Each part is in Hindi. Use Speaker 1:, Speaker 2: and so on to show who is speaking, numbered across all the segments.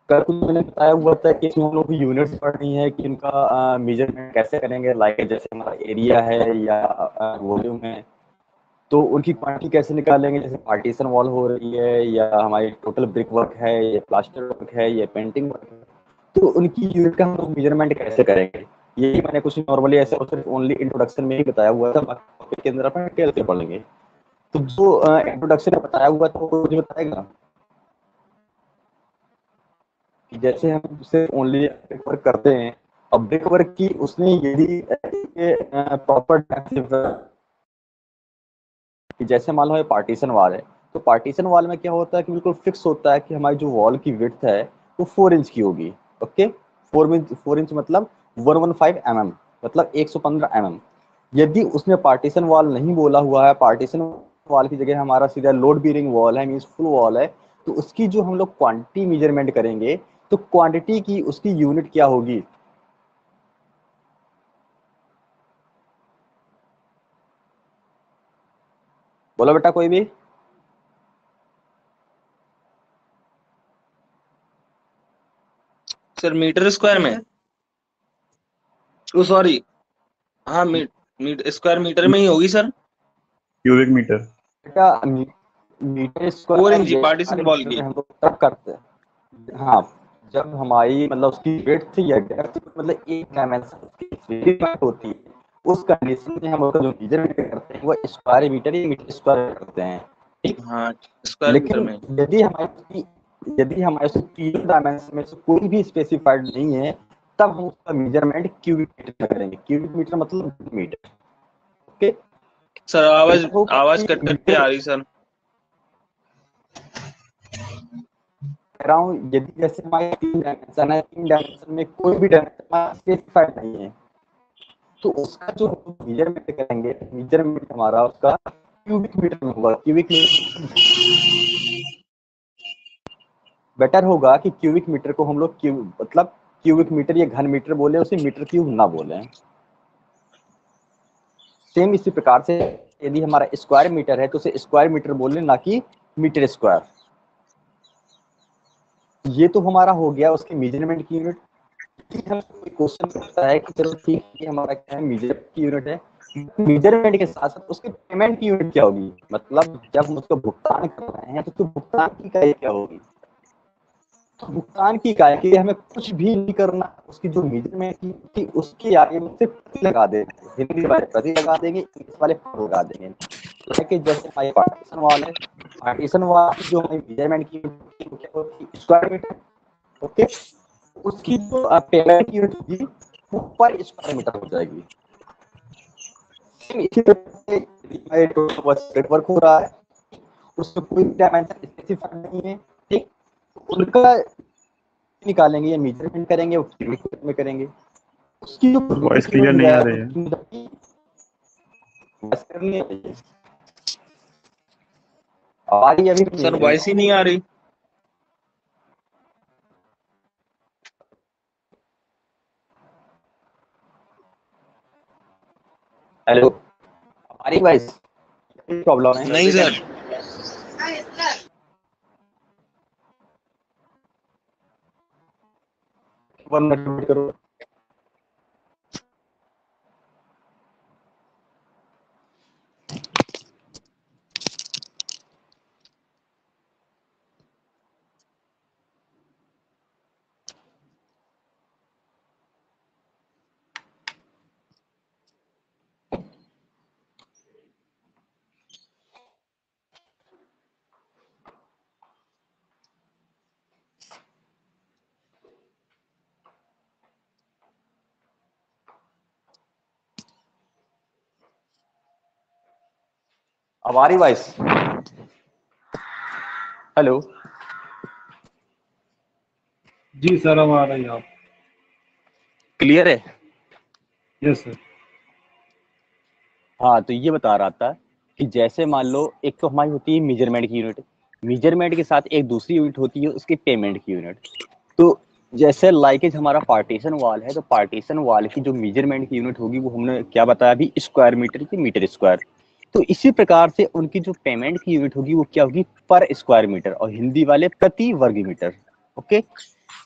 Speaker 1: कल कुछ मैंने बताया हुआ था कि इसमें हम लोग को यूनिट्स पढ़नी है कि इनका मेजरमेंट कैसे करेंगे, लाइक जैसे हमारा एरिया है या वॉल्यूम है, तो उनकी क्वांटिटी कैसे निकालेंगे, जैसे पार्टीशन वॉल हो रही है या हमारी टोटल ब्रिक वर्क है या प्लास्टर वर्क है या पेंटिंग वर्क है, तो उनकी यूनिट का हम लोग मेजरमेंट कैसे करेंगे। यही मैंने कुछ नॉर्मली ऐसे सिर्फ ओनली इंट्रोडक्शन में ही बताया हुआ था, बाकी टॉपिक के अंदर अपन डिटेल से पढ़ेंगे। तो जो इंट्रोडक्शन में बताया हुआ था वो मुझे बताएगा कि जैसे हम सिर्फ ओनली ब्रिक वर्क करते हैं, अब ब्रिक वर्क की उसने यदि प्रॉपर कि जैसे मान लो ये पार्टीशन वॉल है, तो पार्टीशन वॉल में क्या होता है कि बिल्कुल फिक्स होता है कि हमारी जो वॉल की विड्थ है वो 4 इंच की होगी। ओके, 4 इंच मतलब 115 mm, मतलब 115 mm। यदि उसने पार्टीशन वॉल नहीं बोला हुआ है, पार्टीशन वॉल की जगह हमारा सीधा लोड बीरिंग वॉल है, मीन्स फुल वॉल है, तो उसकी जो हम लोग क्वांटिटी मेजरमेंट करेंगे, तो क्वांटिटी की उसकी यूनिट क्या होगी। बोलो बेटा कोई भी।
Speaker 2: सर मीटर स्क्वायर में, ओ सॉरी, हाँ स्क्वायर मीटर में ही होगी सर।
Speaker 3: Cubic metre.
Speaker 1: बेटा मीटर
Speaker 2: 4
Speaker 1: स्क्वायर
Speaker 2: इंच
Speaker 1: ये
Speaker 2: पार्टीशन वॉल
Speaker 1: मीटर
Speaker 2: की।
Speaker 1: में हम लोग तब करते हैं, हाँ, जब हमारी मतलब उसकी विड्थ या डेप्थ मतलब एक डायमेंशन होती है, उस कंडीशन में हम उसका जो मेजरमेंट करते हैं वो स्क्वायर मीटर या मीटर स्क्वायर करते हैं, ठीक।
Speaker 2: हाँ स्क्वायर मीटर
Speaker 1: लेकिन
Speaker 2: में।
Speaker 1: यदि हमारे तीन डायमेंशन में से कोई भी स्पेसिफाइड नहीं है, तब हम उसका मेजरमेंट क्यूबिक मीटर में करेंगे। क्यूबिक मीटर मतलब मीटर। ओके,
Speaker 2: सर आवाज
Speaker 1: बेटर होगा
Speaker 2: आवाज
Speaker 1: कि
Speaker 2: कट कट के
Speaker 1: मीटर
Speaker 2: आ रही सर।
Speaker 1: कह रहा हूँ, यदि जैसे हमारे 3 डायमेंशन है, 3 डायमेंशन में कोई भी डायमेंशन स्पेसिफाइड नहीं है, तो उसका जो मेजरमेंट करेंगे, मेजरमेंट हमारा उसका क्यूबिक मीटर में होगा। क्यूबिक मीटर बेटर होगा कि क्यूबिक मीटर को हम लोग मतलब क्यूबिक मीटर या घन मीटर बोले, उसे मीटर क्यूब ना बोले। सेम इसी प्रकार से यदि हमारा स्क्वायर मीटर है तो उसे स्क्वायर मीटर बोले, ना कि मीटर स्क्वायर। ये तो हमारा हो गया उसके मेजरमेंट की यूनिट। हम क्वेश्चन करता है कि चलो ठीक है, हमारा क्या है, मेजरमेंट की यूनिट है, मेजरमेंट के साथ साथ उसके पेमेंट की यूनिट क्या होगी, मतलब जब हम उसको भुगतान कर रहे हैं तो उसको भुगतान की इकाई क्या होगी। तो भुगतान की इकाई के लिए हमें कुछ भी नहीं करना, उसकी जो मेजरमेंट की उसके आगे मुझसे प्रति लगा देंगे, हिंदी वाले प्रति लगा देंगे, इंग्लिश वाले पर लगा देंगे। लाइक जैसे हमारी पार्टीशन वॉल है, पार्टीशन वॉल की जो हमारी मेजरमेंट की स्क्वायर मीटर, ओके, उसकी जो पेमेंट यूनिट होगी वो पर स्क्वायर मीटर हो जाएगी। इसी तरह से टोटल वर्क हो रहा है, उसमें कोई डायमेंशन स्पेसिफाइड नहीं है, ठीक, उनका निकालेंगे या मेजरमेंट करेंगे वो क्यूबिक मीटर में करेंगे। उसकी जो
Speaker 3: वॉइस क्लियर नहीं आ रही है।
Speaker 1: आवाज अभी
Speaker 2: सर वॉइस ही नहीं आ रही।
Speaker 1: हेलो, हमारी वॉइस प्रॉब्लम है।
Speaker 2: नहीं सर।
Speaker 1: 1 मिनट वेट करो। हमारी वॉइस, हेलो,
Speaker 4: जी सर, अब आ रही है। आप
Speaker 1: क्लियर है।
Speaker 4: Yes sir.
Speaker 1: हाँ, तो ये बता रहा था कि जैसे मान लो एक तो हमारी होती है मेजरमेंट की यूनिट, मेजरमेंट के साथ एक दूसरी यूनिट होती है उसकी पेमेंट की यूनिट। तो जैसे लाइकेज हमारा पार्टीशन वॉल है, तो पार्टीशन वॉल की जो मेजरमेंट की यूनिट होगी वो हमने क्या बताया अभी, स्क्वायर मीटर की मीटर स्क्वायर। तो इसी प्रकार से उनकी जो पेमेंट की यूनिट होगी वो क्या होगी, पर स्क्वायर मीटर, और हिंदी वाले प्रति वर्ग मीटर। ओके,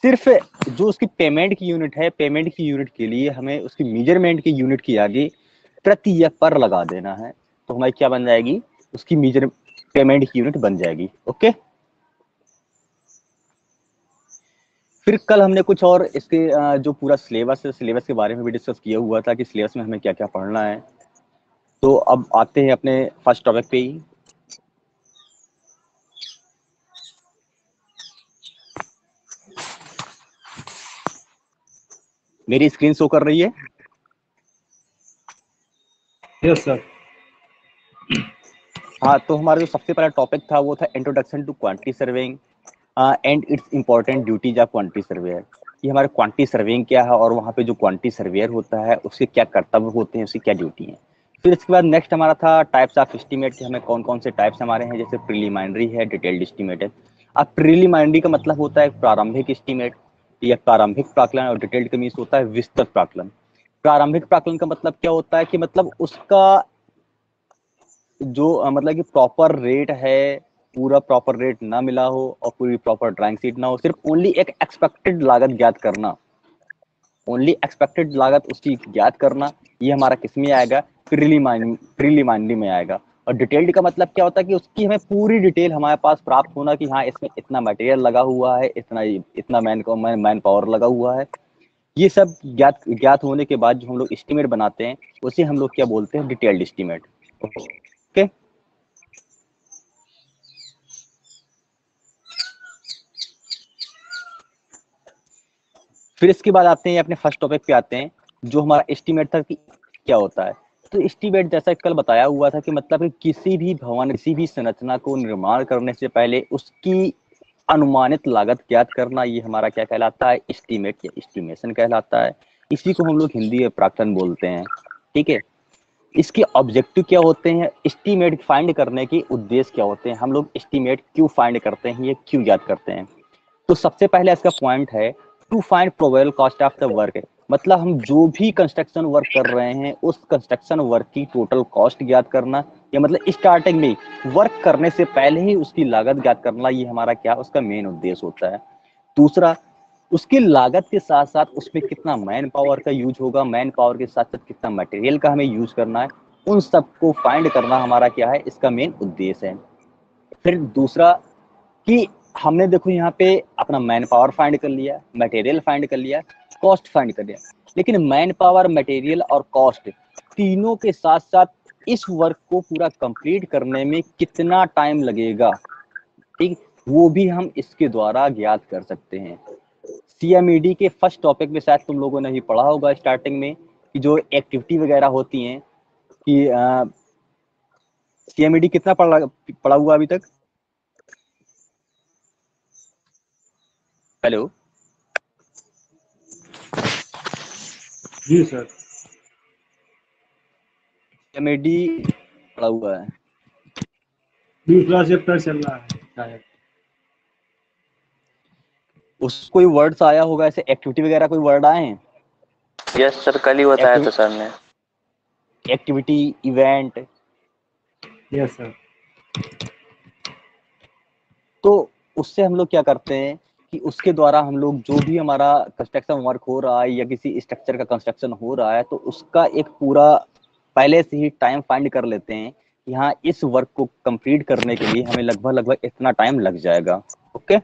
Speaker 1: सिर्फ जो उसकी पेमेंट की यूनिट है, पेमेंट की यूनिट के लिए हमें उसकी मेजरमेंट की यूनिट के आगे प्रति या पर लगा देना है, तो हमारी क्या बन जाएगी, उसकी मेजर पेमेंट की यूनिट बन जाएगी। ओके, फिर कल हमने कुछ और इसके जो पूरा सिलेबस है, सिलेबस के बारे में भी डिस्कस किया हुआ था कि सिलेबस में हमें क्या क्या पढ़ना है। तो अब आते हैं अपने फर्स्ट टॉपिक पे ही। मेरी स्क्रीन शो कर रही है?
Speaker 4: Yes sir.
Speaker 1: हाँ, तो हमारा जो सबसे पहला टॉपिक था वो था introduction to quantity surveying and its important duties of quantity surveyor. ये हमारे क्वांटिटी सर्वेइंग क्या है और वहाँ पे जो क्वांटिटी सर्वेयर होता है उसके क्या कर्तव्य होते हैं, उसकी क्या ड्यूटी है। फिर इसके बाद नेक्स्ट हमारा था टाइप्स ऑफ एस्टीमेट, कि हमें कौन कौन से टाइप्स हमारे हैं, जैसे प्रीलिमिनरी है, डिटेल्ड एस्टीमेट है। अब प्रीलिमिनरी का मतलब होता है प्रारंभिक एस्टीमेट या प्रारंभिक प्राकलन, और डिटेल्ड का मीन्स होता है विस्तृत प्राकलन। प्रारंभिक प्राकलन का मतलब क्या होता है कि मतलब उसका जो मतलब कि प्रॉपर रेट है, पूरा प्रॉपर रेट ना मिला हो और पूरी प्रॉपर ड्राइंग शीट ना हो, सिर्फ ओनली एक एक्सपेक्टेड लागत ज्ञात करना, ओनली एक्सपेक्टेड लागत उसकी ज्ञात करना, ये हमारा किस में आएगा, प्रीलिमिनरी में आएगा। और डिटेल्ड का मतलब क्या होता है कि उसकी हमें पूरी डिटेल हमारे पास प्राप्त होना कि हाँ इसमें इतना मटेरियल लगा हुआ है, इतना इतना मैन पावर लगा हुआ है। ये सब ज्ञात होने के बाद जो हम लोग एस्टीमेट बनाते हैं उसे हम लोग क्या बोलते हैं, डिटेल्ड एस्टीमेट। ओके, फिर इसके बाद आते हैं अपने फर्स्ट टॉपिक पे आते हैं, जो हमारा एस्टीमेट था कि क्या होता है। तो एस्टीमेट जैसा कल बताया हुआ था कि मतलब कि किसी भी भवन, किसी भी संरचना को निर्माण करने से पहले उसकी अनुमानित लागत ज्ञात करना, ये हमारा क्या कहलाता है, एस्टीमेट या एस्टिमेशन कहलाता है। इसी को हम लोग हिंदी में प्राक्कलन बोलते हैं। ठीक है, इसके ऑब्जेक्टिव क्या होते हैं, एस्टीमेट फाइंड करने के उद्देश्य क्या होते हैं, हम लोग एस्टीमेट क्यों फाइंड करते हैं, ये क्यों ज्ञात करते हैं। तो सबसे पहले इसका पॉइंट है to find probable cost of the work. मतलब हम जो भी कंस्ट्रक्शन वर्क कर रहे हैं उस कंस्ट्रक्शन वर्क की टोटल कॉस्ट ज्ञात करना, या मतलब स्टार्टिंग में वर्क करने से पहले ही उसकी लागत ज्ञात करना, ये हमारा क्या उसका मेन उद्देश्य होता है। दूसरा, उसकी लागत के साथ साथ उसमें कितना मैन पावर का यूज होगा, मैन पावर के साथ साथ कितना मटेरियल का हमें यूज करना है, उन सबको फाइंड करना हमारा क्या है, इसका मेन उद्देश्य है। फिर दूसरा कि हमने देखो यहाँ पे अपना मैन पावर फाइंड कर लिया, मटेरियल फाइंड कर लिया, कॉस्ट फाइंड कर लिया, लेकिन मैन पावर, मटेरियल और कॉस्ट तीनों के साथ साथ इस वर्क को पूरा कंप्लीट करने में कितना टाइम लगेगा, ठीक, वो भी हम इसके द्वारा ज्ञात कर सकते हैं। सीएमईडी के फर्स्ट टॉपिक में शायद तुम लोगों ने ही पढ़ा होगा स्टार्टिंग में कि जो एक्टिविटी वगैरह होती हैं कि सीएमईडी कितना पढ़ा हुआ अभी तक? हेलो,
Speaker 4: जी सर।
Speaker 1: सीएमईडी पढ़ा हुआ है?
Speaker 4: दूसरा चैप्टर चल रहा है शायद।
Speaker 1: उस कोई वर्ड्स आया होगा ऐसे, एक्टिविटी वगैरह कोई वर्ड आए हैं?
Speaker 5: यस सर, कल ही बताया था सर ने।
Speaker 1: Activity, event.
Speaker 4: Yes sir.
Speaker 1: तो उससे हम लोग क्या करते हैं कि उसके द्वारा हम लोग जो भी हमारा कंस्ट्रक्शन वर्क हो रहा है या किसी स्ट्रक्चर का कंस्ट्रक्शन हो रहा है, तो उसका एक पूरा पहले से ही टाइम फाइंड कर लेते हैं कि हाँ इस वर्क को कंप्लीट करने के लिए हमें लगभग इतना टाइम लग जाएगा। ओके,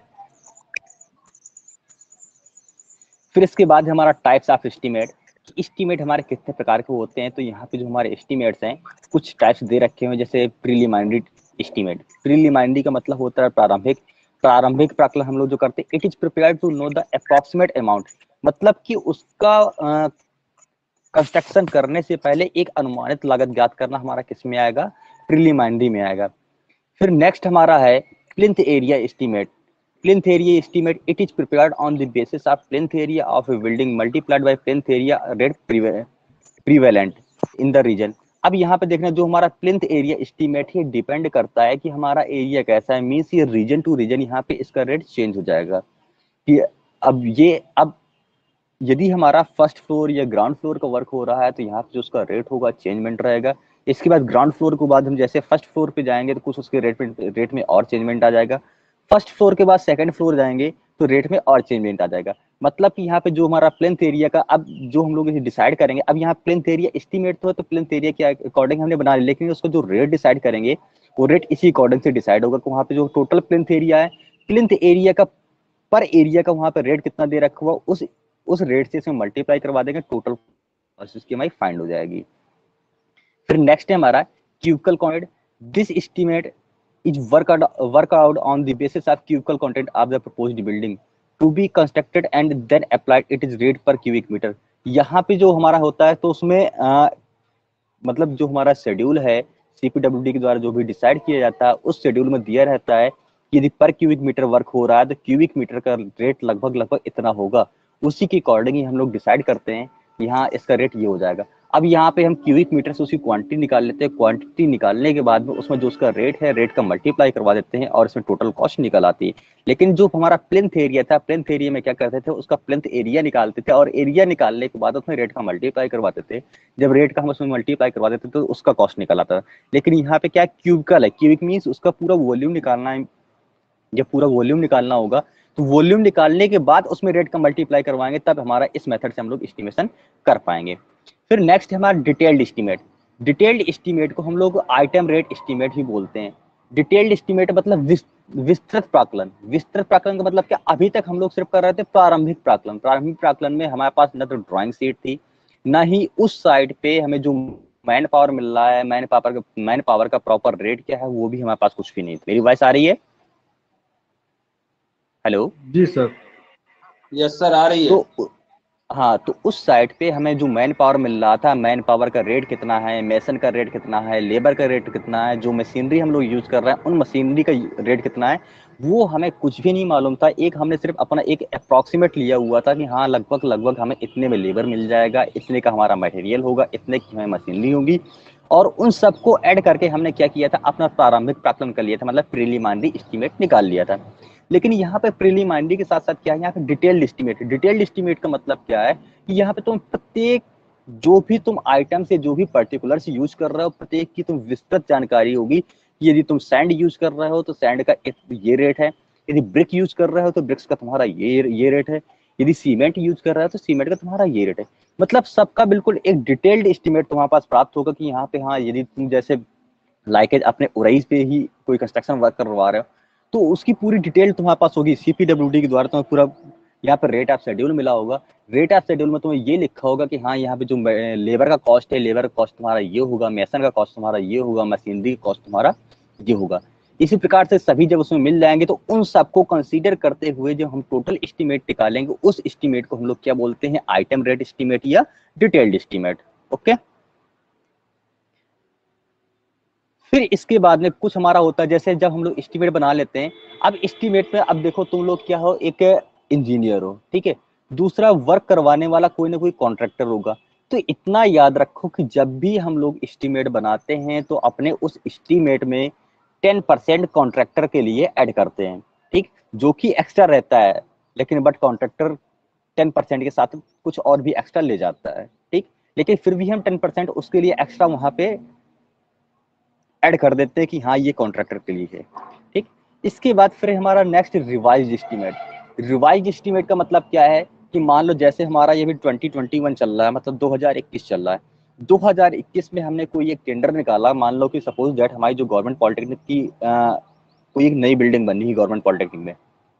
Speaker 1: फिर इसके बाद हमारा टाइप्स ऑफ एस्टीमेट। एस्टीमेट हमारे कितने प्रकार के होते हैं, तो यहाँ पे जो हमारे एस्टीमेट्स हैं कुछ टाइप्स दे रखे हैं, जैसे प्रीलिमिनरी एस्टीमेट। प्रीलिमिनरी का मतलब होता है प्रारंभिक। प्रारंभिक प्राकलन हम लोग जो करते हैं, it is prepared to know the approximate amount, मतलब कि उसका कंस्ट्रक्शन करने से पहले एक अनुमानित लागत ज्ञात करना हमारा किस में आएगा, प्रीलिमिनरी में आएगा। फिर नेक्स्ट हमारा है plinth area estimate. Plinth area estimate, it is prepared on the basis of plinth area of a building multiplied by plinth area rate prevalent in the region। अब यहाँ पे देखना, जो हमारा प्लिंथ एरिया एस्टीमेट है डिपेंड करता है कि हमारा एरिया कैसा है, मीन्स ये रीजन टू रीजन यहाँ पे इसका रेट चेंज हो जाएगा कि अब यदि हमारा फर्स्ट फ्लोर या ग्राउंड फ्लोर का वर्क हो रहा है तो यहाँ पे जो उसका रेट होगा चेंजमेंट रहेगा। इसके बाद ग्राउंड फ्लोर के बाद हम जैसे फर्स्ट फ्लोर पे जाएंगे तो कुछ उसके रेट में और चेंजमेंट आ जाएगा। फर्स्ट फ्लोर के बाद सेकंड फ्लोर जाएंगे तो रेट में और चेंजमेंट आ जाएगा। मतलब कि यहाँ पे जो हमारा प्लेन्थ एरिया का, अब जो हम लोग इसे डिसाइड करेंगे, अब यहाँ प्लेन्थ एरिया एस्टीमेट तो है, तो प्लेन्थ एरिया के अकॉर्डिंग हमने बना लिया, लेकिन उसको जो रेट डिसाइड करेंगे वो रेट इसी अकॉर्डिंग से डिसाइड होगा कि वहाँ पे जो टोटल प्लेन्थ एरिया है, प्लेन्थ एरिया का पर एरिया का वहाँ पे रेट कितना दे रखा हुआ, उस रेट से इसमें मल्टीप्लाई करवा देंगे, टोटल कॉस्ट उसकी हमारी फाइंड हो जाएगी। फिर नेक्स्ट है हमारा cubical quantity. This estimate is work out on the basis of cubical content of the proposed building to be constructed and then applied it is rate per cubic meter। यहाँ पे जो हमारा होता है तो उसमें मतलब जो हमारा शेड्यूल है CPWD के द्वारा जो भी डिसाइड किया जाता है, उस शेड्यूल में दिया रहता है कि यदि पर क्यूबिक मीटर वर्क हो रहा है तो क्यूबिक मीटर का रेट लगभग इतना होगा, उसी के अकॉर्डिंग ही हम लोग डिसाइड करते हैं कि यहाँ इसका रेट ये हो जाएगा। अब यहाँ पे हम क्यूबिक मीटर से उसकी क्वांटिटी निकाल लेते हैं, क्वांटिटी निकालने के बाद में उसमें जो उसका रेट है, रेट का मल्टीप्लाई करवा देते हैं और इसमें टोटल कॉस्ट निकल आती है। लेकिन जो हमारा प्लेन्थ एरिया था, प्लेन्थ एरिया में क्या करते थे, उसका प्लेन्थ एरिया निकालते थे और एरिया निकालने के बाद उसमें रेट का मल्टीप्लाई करवाते थे। जब रेट का हम उसमें मल्टीप्लाई करवा देते तो उसका कॉस्ट निकल आता था। लेकिन यहाँ पे क्या क्यूबिकल है, क्यूबिक मीन्स उसका पूरा वॉल्यूम निकालना है। जब पूरा वॉल्यूम निकालना होगा तो वॉल्यूम निकालने के बाद उसमें रेट का मल्टीप्लाई करवाएंगे, तब हमारा इस मेथड से हम लोग एस्टिमेशन कर पाएंगे। फिर नेक्स्ट है हमारा डिटेल्ड एस्टीमेट। डिटेल्ड एस्टीमेट को हम लोग आइटम रेट एस्टीमेट ही बोलते हैं। डिटेल्ड एस्टीमेट मतलब विस्तृत प्राकलन। विस्तृत प्राकलन का मतलब क्या, अभी तक हम लोग सिर्फ कर रहे थे प्रारंभिक प्राकलन। प्रारंभिक प्राकलन में हमारे पास न तो ड्राइंग शीट थी, ना ही उस साइड पे हमें जो मैन पावर मिल रहा है, मैन पावर का प्रॉपर रेट क्या है, वो भी हमारे पास कुछ भी नहीं था। मेरी वॉइस आ रही है? हेलो
Speaker 4: जी सर।
Speaker 2: यस सर, आ रही है।
Speaker 1: तो हाँ, तो उस साइड पे हमें जो मैन पावर मिल रहा था, मैन पावर का रेट कितना है, मेसन का रेट कितना है, लेबर का रेट कितना है, जो मशीनरी हम लोग यूज कर रहे हैं उन मशीनरी का रेट कितना है, वो हमें कुछ भी नहीं मालूम था। एक हमने सिर्फ अपना एक अप्रॉक्सीमेट लिया हुआ था कि हाँ लगभग हमें इतने में लेबर मिल जाएगा, इतने का हमारा मटेरियल होगा, इतने की हमें मशीनरी होगी, और उन सबको ऐड करके हमने क्या किया था, अपना प्रारंभिक प्राकलन कर लिया था, मतलब प्रीलिमिनरी एस्टीमेट निकाल लिया था। लेकिन यहाँ पे प्रीलिमिनरी के साथ साथ क्या है, यहाँ पे डिटेल्ड एस्टीमेट। डिटेल्ड एस्टीमेट का मतलब क्या है कि यहाँ पे तुम प्रत्येक जो भी तुम आइटम से जो भी पर्टिकुलर्स यूज कर रहे हो, प्रत्येक की तुम विस्तृत जानकारी होगी। यदि तुम सैंड यूज कर रहे हो तो सैंड का ये रेट है, यदि ब्रिक यूज कर रहे हो तो ब्रिक्स का तुम्हारा ये रेट है, यदि सीमेंट यूज कर रहे हो तो सीमेंट का तुम्हारा ये रेट है। मतलब सबका बिल्कुल एक डिटेल्ड एस्टीमेट तुम्हारे पास प्राप्त होगा कि यहाँ पे हाँ, यदि तुम जैसे लाइक अपने उरईस पे ही कोई कंस्ट्रक्शन वर्क करवा रहे हो तो उसकी पूरी डिटेल तुम्हारे पास होगी। CPWD के द्वारा तुम्हें पूरा यहाँ पर रेट ऑफ शेड्यूल मिला होगा। रेट ऑफ शेड्यूल में तुम्हें ये लिखा होगा कि हाँ यहाँ पे जो लेबर का कॉस्ट है, लेबर का कॉस्ट तुम्हारा ये होगा, मेसन का कॉस्ट तुम्हारा ये होगा, मशीनरी का कॉस्ट तुम्हारा ये होगा। इसी प्रकार से सभी जब उसमें मिल जाएंगे तो उन सबको कंसीडर करते हुए जब हम टोटल एस्टीमेट निकालेंगे, उस एस्टीमेट को हम लोग क्या बोलते हैं, आइटम रेट एस्टीमेट या डिटेल्ड एस्टीमेट। ओके। फिर इसके बाद में कुछ हमारा होता है, जैसे जब हम लोग एस्टीमेट बना लेते हैं, अब एस्टीमेट में अब देखो तुम लोग क्या हो, एक इंजीनियर हो, ठीक है, दूसरा वर्क करवाने वाला कोई ना कोई कॉन्ट्रैक्टर होगा। तो इतना याद रखो कि जब भी हम लोग एस्टीमेट बनाते हैं तो अपने उस एस्टीमेट में 10% कॉन्ट्रैक्टर के लिए ऐड करते हैं, ठीक, जो कि एक्स्ट्रा रहता है, लेकिन बट कॉन्ट्रैक्टर 10% के साथ कुछ और भी एक्स्ट्रा ले जाता है, ठीक, लेकिन फिर भी हम 10% उसके लिए एक्स्ट्रा वहां पे ऐड कर देते हैं कि हाँ ये कॉन्ट्रैक्टर के लिए है, ठीक। इसके बाद फिर हमारा next revise estimate. Revise estimate का मतलब क्या है कि मान लो जैसे हमारा ये भी 2021 चल रहा है, मतलब 2021 चल रहा है। 2021 में हमने कोई एक टेंडर निकाला, मान लो कि सपोज दैट हमारी जो गवर्नमेंट पॉलिटेक्निक की कोई एक नई बिल्डिंग बनी है गवर्नमेंट पॉलिटेक्निक में,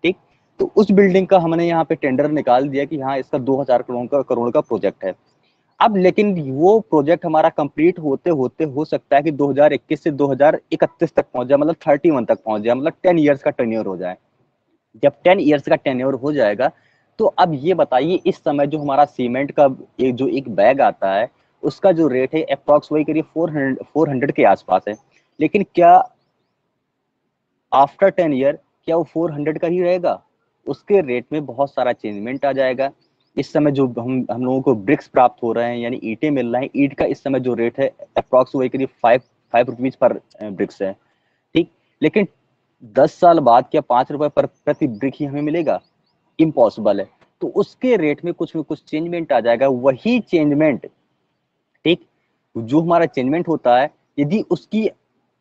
Speaker 1: ठीक, तो उस बिल्डिंग का हमने यहाँ पे टेंडर निकाल दिया कि हाँ इसका 2000 करोड़ का प्रोजेक्ट है। अब लेकिन वो प्रोजेक्ट हमारा कंप्लीट होते होते हो सकता है कि 2021 से 2031 तक पहुंच जाए, मतलब 31 तक पहुंच जाए, मतलब 10 ईयर्स का टेन्योर हो जाए। जब 10 ईयर्स का टेन्योर हो जाएगा तो अब ये बताइए इस समय जो हमारा सीमेंट का एक बैग आता है उसका जो रेट है अप्रॉक्स वही करिए 400 के आसपास है। लेकिन क्या आफ्टर 10 ईयर क्या वो 400 का ही रहेगा? उसके रेट में बहुत सारा चेंजमेंट आ जाएगा। इस समय जो हम लोगों को ब्रिक्स प्राप्त हो रहे हैं, यानी ईंटें मिल रहे हैं, ईंट का इस समय जो रेट है अप्रॉक्स वही करीब 5 रुपीज पर ब्रिक्स है, ठीक। लेकिन 10 साल बाद क्या 5 रुपए पर प्रति ब्रिक ही हमें मिलेगा? इम्पॉसिबल है। तो उसके रेट में कुछ चेंजमेंट आ जाएगा। वही चेंजमेंट, ठीक, जो हमारा चेंजमेंट होता है यदि उसकी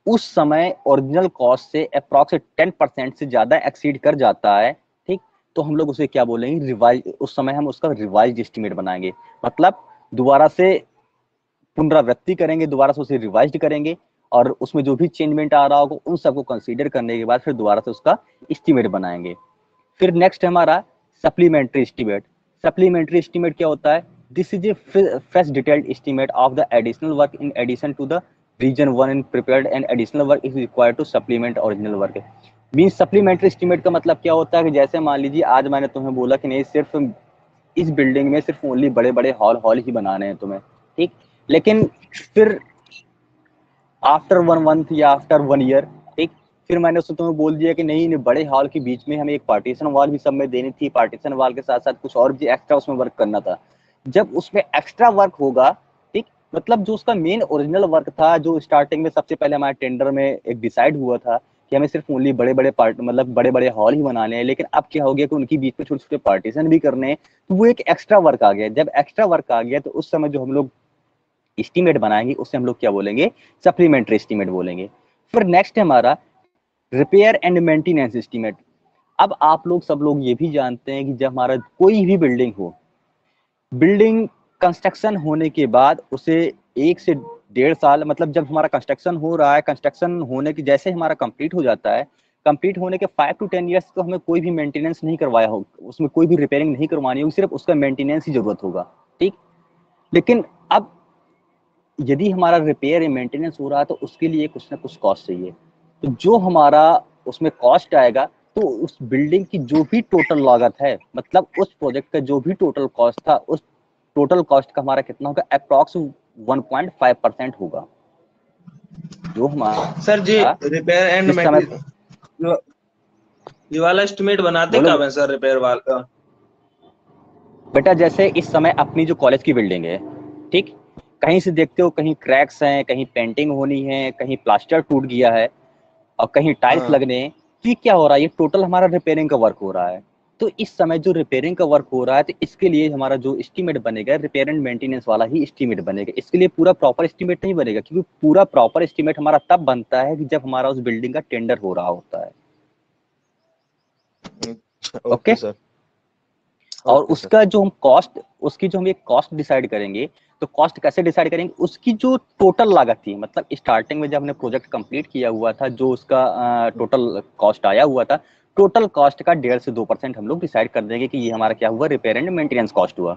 Speaker 1: उस समय ओरिजिनल कॉस्ट से अप्रॉक्स 10% से ज्यादा एक्सीड कर जाता है, ठीक, तो हम लोग उसे क्या बोलेंगे, रिवाइज। उस समय हम उसका रिवाइज एस्टिमेट बनाएंगे, मतलब दोबारा से पुनरावृत्ति करेंगे, दोबारा से उसे रिवाइज करेंगे, और उसमें जो भी चेंजमेंट आ रहा होगा उन सबको कंसीडर करने के बाद फिर दोबारा से उसका एस्टिमेट बनाएंगे। फिर नेक्स्ट है हमारा सप्लीमेंट्री एस्टिमेट। सप्लीमेंट्री एस्टिमेट क्या होता है? This is a fresh detailed estimate of the additional work in addition to the reason one in prepared and additional work is required to supplement original work. Means supplementary estimate का मतलब क्या होता है कि जैसे मान लीजिए आज मैंने तुम्हें बोला कि नहीं सिर्फ इस बिल्डिंग में सिर्फ ओनली बड़े बड़े हॉल ही बनाने हैं तुम्हें, ठीक, लेकिन फिर आफ्टर 1 मंथ या आफ्टर 1 ईयर, ठीक, फिर मैंने उससे तुम्हें बोल दिया कि नहीं बड़े हॉल के बीच में हमें एक पार्टीशन वॉल भी सब में देनी थी, पार्टीशन वॉल के साथ साथ कुछ और भी एक्स्ट्रा उसमें वर्क करना था। जब उसमें एक्स्ट्रा वर्क होगा, ठीक, मतलब जो उसका मेन ओरिजिनल वर्क था, जो स्टार्टिंग में सबसे पहले हमारे टेंडर में एक डिसाइड हुआ था कि हमें सिर्फ ओनली बड़े बड़े पार्ट मतलब बड़े बड़े हॉल ही बनाने हैं, लेकिन अब क्या हो गया कि उनके बीच में छोटे छोटे पार्टीशन भी करने हैं, तो वो एक एक्स्ट्रा वर्क आ गया। जब एक्स्ट्रा वर्क आ गया तो उस समय जो हम लोग एस्टीमेट बनाएंगे उससे हम लोग क्या बोलेंगे, सप्लीमेंट्री एस्टीमेट बोलेंगे। फिर नेक्स्ट है हमारा रिपेयर एंड मेंटेनेंस एस्टीमेट। अब आप लोग सब लोग ये भी जानते हैं कि जब हमारा कोई भी बिल्डिंग हो, बिल्डिंग कंस्ट्रक्शन होने के बाद उसे 1 से 1.5 साल, मतलब जब हमारा कंस्ट्रक्शन हो रहा है, कंस्ट्रक्शन होने के जैसे हमारा कंप्लीट हो जाता है, कंप्लीट होने के 5 to 10 ईयर्स तो हमें कोई भी मेंटेनेंस नहीं करवाया हो, उसमें कोई भी रिपेयरिंग नहीं करवानी होगी, सिर्फ उसका मेंटेनेंस ही जरूरत होगा, ठीक। लेकिन अब यदि हमारा रिपेयर या मेंटेनेंस हो रहा है तो उसके लिए कुछ ना कुछ कॉस्ट चाहिए। तो जो हमारा उसमें कॉस्ट आएगा, तो उस बिल्डिंग की जो भी टोटल लागत है, मतलब उस प्रोजेक्ट का जो भी टोटल कॉस्ट था, उस टोटल कॉस्ट का हमारा कितना होगा, अप्रॉक्स 1.5% होगा। जो हमारा
Speaker 2: सर जी रिपेयर एंड
Speaker 1: इस समय
Speaker 2: ये वाला एस्टिमेट बनाते
Speaker 1: बोलो
Speaker 2: कब है सर रिपेयर वाला?
Speaker 1: बेटा, जैसे इस समय अपनी जो कॉलेज की बिल्डिंग है, ठीक, कहीं से देखते हो कहीं क्रैक्स हैं, कहीं पेंटिंग होनी है, कहीं प्लास्टर टूट गया है और कहीं टाइल्स
Speaker 2: हाँ।
Speaker 1: लगने हैं, तो ये क्या हो रहा है, ये टोटल हमारा रिपेयरिंग का वर्क हो रहा है। तो इस समय जो रिपेयरिंग का वर्क हो रहा है, तो इसके लिए हमारा जो एस्टीमेट बनेगा रिपेयर एंड मेंटेनेंस वाला ही एस्टीमेट बनेगा। इसके लिए पूरा प्रॉपर एस्टीमेट नहीं बनेगा, क्योंकि पूरा प्रॉपर एस्टीमेट हमारा तब बनता है कि जब हमारा उस बिल्डिंग का टेंडर हो रहा होता है।
Speaker 2: Okay sir.
Speaker 1: और उसका जो हम कॉस्ट, उसकी जो हम एक कॉस्ट डिसाइड करेंगे, तो कॉस्ट कैसे डिसाइड करेंगे, उसकी जो टोटल लागत थी, मतलब स्टार्टिंग में जब हमने प्रोजेक्ट कंप्लीट किया हुआ था, जो उसका टोटल कॉस्ट आया हुआ था, टोटल कॉस्ट का 1.5 से 2% हम लोग डिसाइड कर देंगे कि ये हमारा क्या हुआ, रिपेयर एंड मेंटेनेंस कॉस्ट हुआ।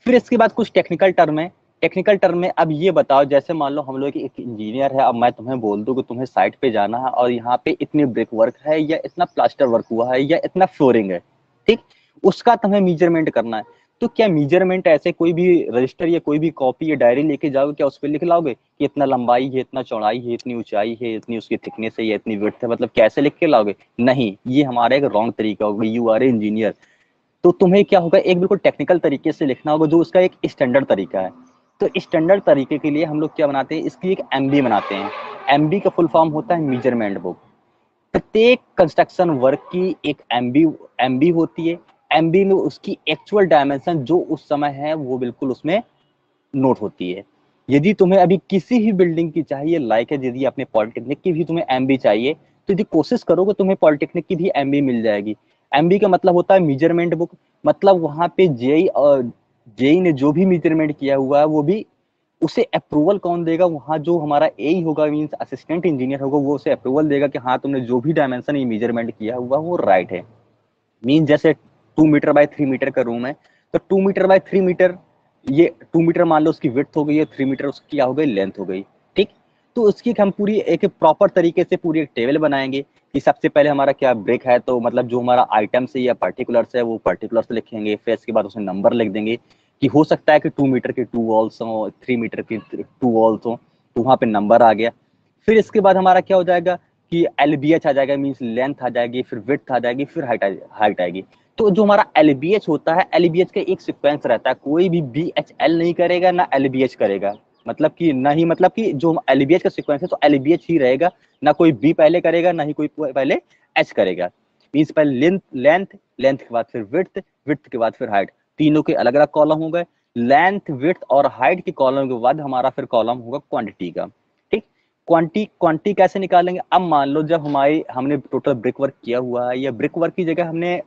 Speaker 1: फिर इसके बाद कुछ टेक्निकल टर्म है। टेक्निकल टर्म में अब ये बताओ, जैसे मान लो हम लोग एक इंजीनियर है, अब मैं तुम्हें बोल दूं कि तुम्हें साइट पे जाना है और यहाँ पे इतनी ब्रिक वर्क है या इतना प्लास्टर वर्क हुआ है या इतना फ्लोरिंग है, ठीक, उसका तुम्हें मेजरमेंट करना है। तो क्या मेजरमेंट ऐसे कोई भी रजिस्टर या कोई भी कॉपी या डायरी लेके जाओगे, क्या उस पर लिख लाओगे कि इतना लंबाई है, इतना चौड़ाई है, इतनी ऊंचाई है, इतनी उसकी थिकनेस है या इतनी विड्थ है, मतलब कैसे लिख के लाओगे? नहीं, ये हमारा एक रॉन्ग तरीका होगा। यू आर ए इंजीनियर, तो तुम्हें क्या होगा, एक बिल्कुल टेक्निकल तरीके से लिखना होगा, जो उसका एक स्टैंडर्ड तरीका है। तो स्टैंडर्ड तरीके के लिए हम लोग क्या बनाते हैं, इसकी एक एमबी बनाते हैं। एमबी का फुल फॉर्म होता है मेजरमेंट बुक। प्रत्येक कंस्ट्रक्शन वर्क की एक एमबी होती है। एमबी में उसकी एक्चुअल डायमेंशन जो उस समय है वो बिल्कुल उसमें नोट होती है। यदि तुम्हें अभी किसी भी बिल्डिंग की चाहिए, लाइक है यदि अपने पॉलिटेक्निक की भी तुम्हें एमबी चाहिए, तो यदि कोशिश करोगे तुम्हें पॉलिटेक्निक की भी एमबी मिल जाएगी। एमबी का मतलब होता है मेजरमेंट बुक, मतलब वहां पे जेई और जेई ने जो भी मेजरमेंट किया हुआ है वो भी उसे अप्रूवल कौन देगा, वहां जो हमारा एई होगा, मींस असिस्टेंट इंजीनियर होगा, वो उसे अप्रूवल देगा कि हाँ तुमने जो भी डायमेंशन ये मेजरमेंट किया हुआ वो राइट है। मीन जैसे 2 मीटर बाय 3 मीटर का रूम है, तो 2 मीटर बाय 3 मीटर, ये 2 मीटर मान लो उसकी विड्थ हो गई है, 3 मीटर उसकी क्या हो गई, लेंथ हो गई, ठीक। तो उसकी हम पूरी एक प्रॉपर तरीके से पूरी एक टेबल बनाएंगे कि सबसे पहले हमारा क्या ब्रेक है, तो मतलब जो हमारा आइटम्स है या पर्टिकुलर्स है वो पर्टिकुलर्स लिखेंगे, फिर इसके बाद उसमें नंबर लिख देंगे कि हो सकता है कि 2 मीटर की 2 वॉल्स हो, 3 मीटर की 2 वॉल्स हो, तो वहां पे नंबर आ गया। फिर इसके बाद हमारा क्या हो जाएगा कि एलबीएच आ जाएगा, मीन्स लेंथ आ जाएगी, फिर विड्थ आ जाएगी, फिर हाइट आएगी। तो जो हमारा एलबीएच होता है, एलबीएच का एक सीक्वेंस रहता है, कोई भी बीएचएल नहीं करेगा ना एलबीएच करेगा, मतलब कि ना ही, मतलब कि जो एलबीएच का सीक्वेंस है तो एलबीएच ही रहेगा, ना कोई बी पहले करेगा ना ही कोई पहले एच करेगा। मीन्स पहले लेंथ, लेंथ के बाद फिर विड्थ, विड्थ के बाद फिर हाइट, तीनों के अलग अलग कॉलम हो गए। लेंथ, विड्थ और हाइट के कॉलम के बाद हमारा फिर कॉलम होगा क्वांटिटी का, ठीक। क्वांटिटी कैसे निकालेंगे? अब मान लो जब हमने टोटल ब्रिक वर्क किया हुआ है, या ब्रिक वर्क की जगह हमने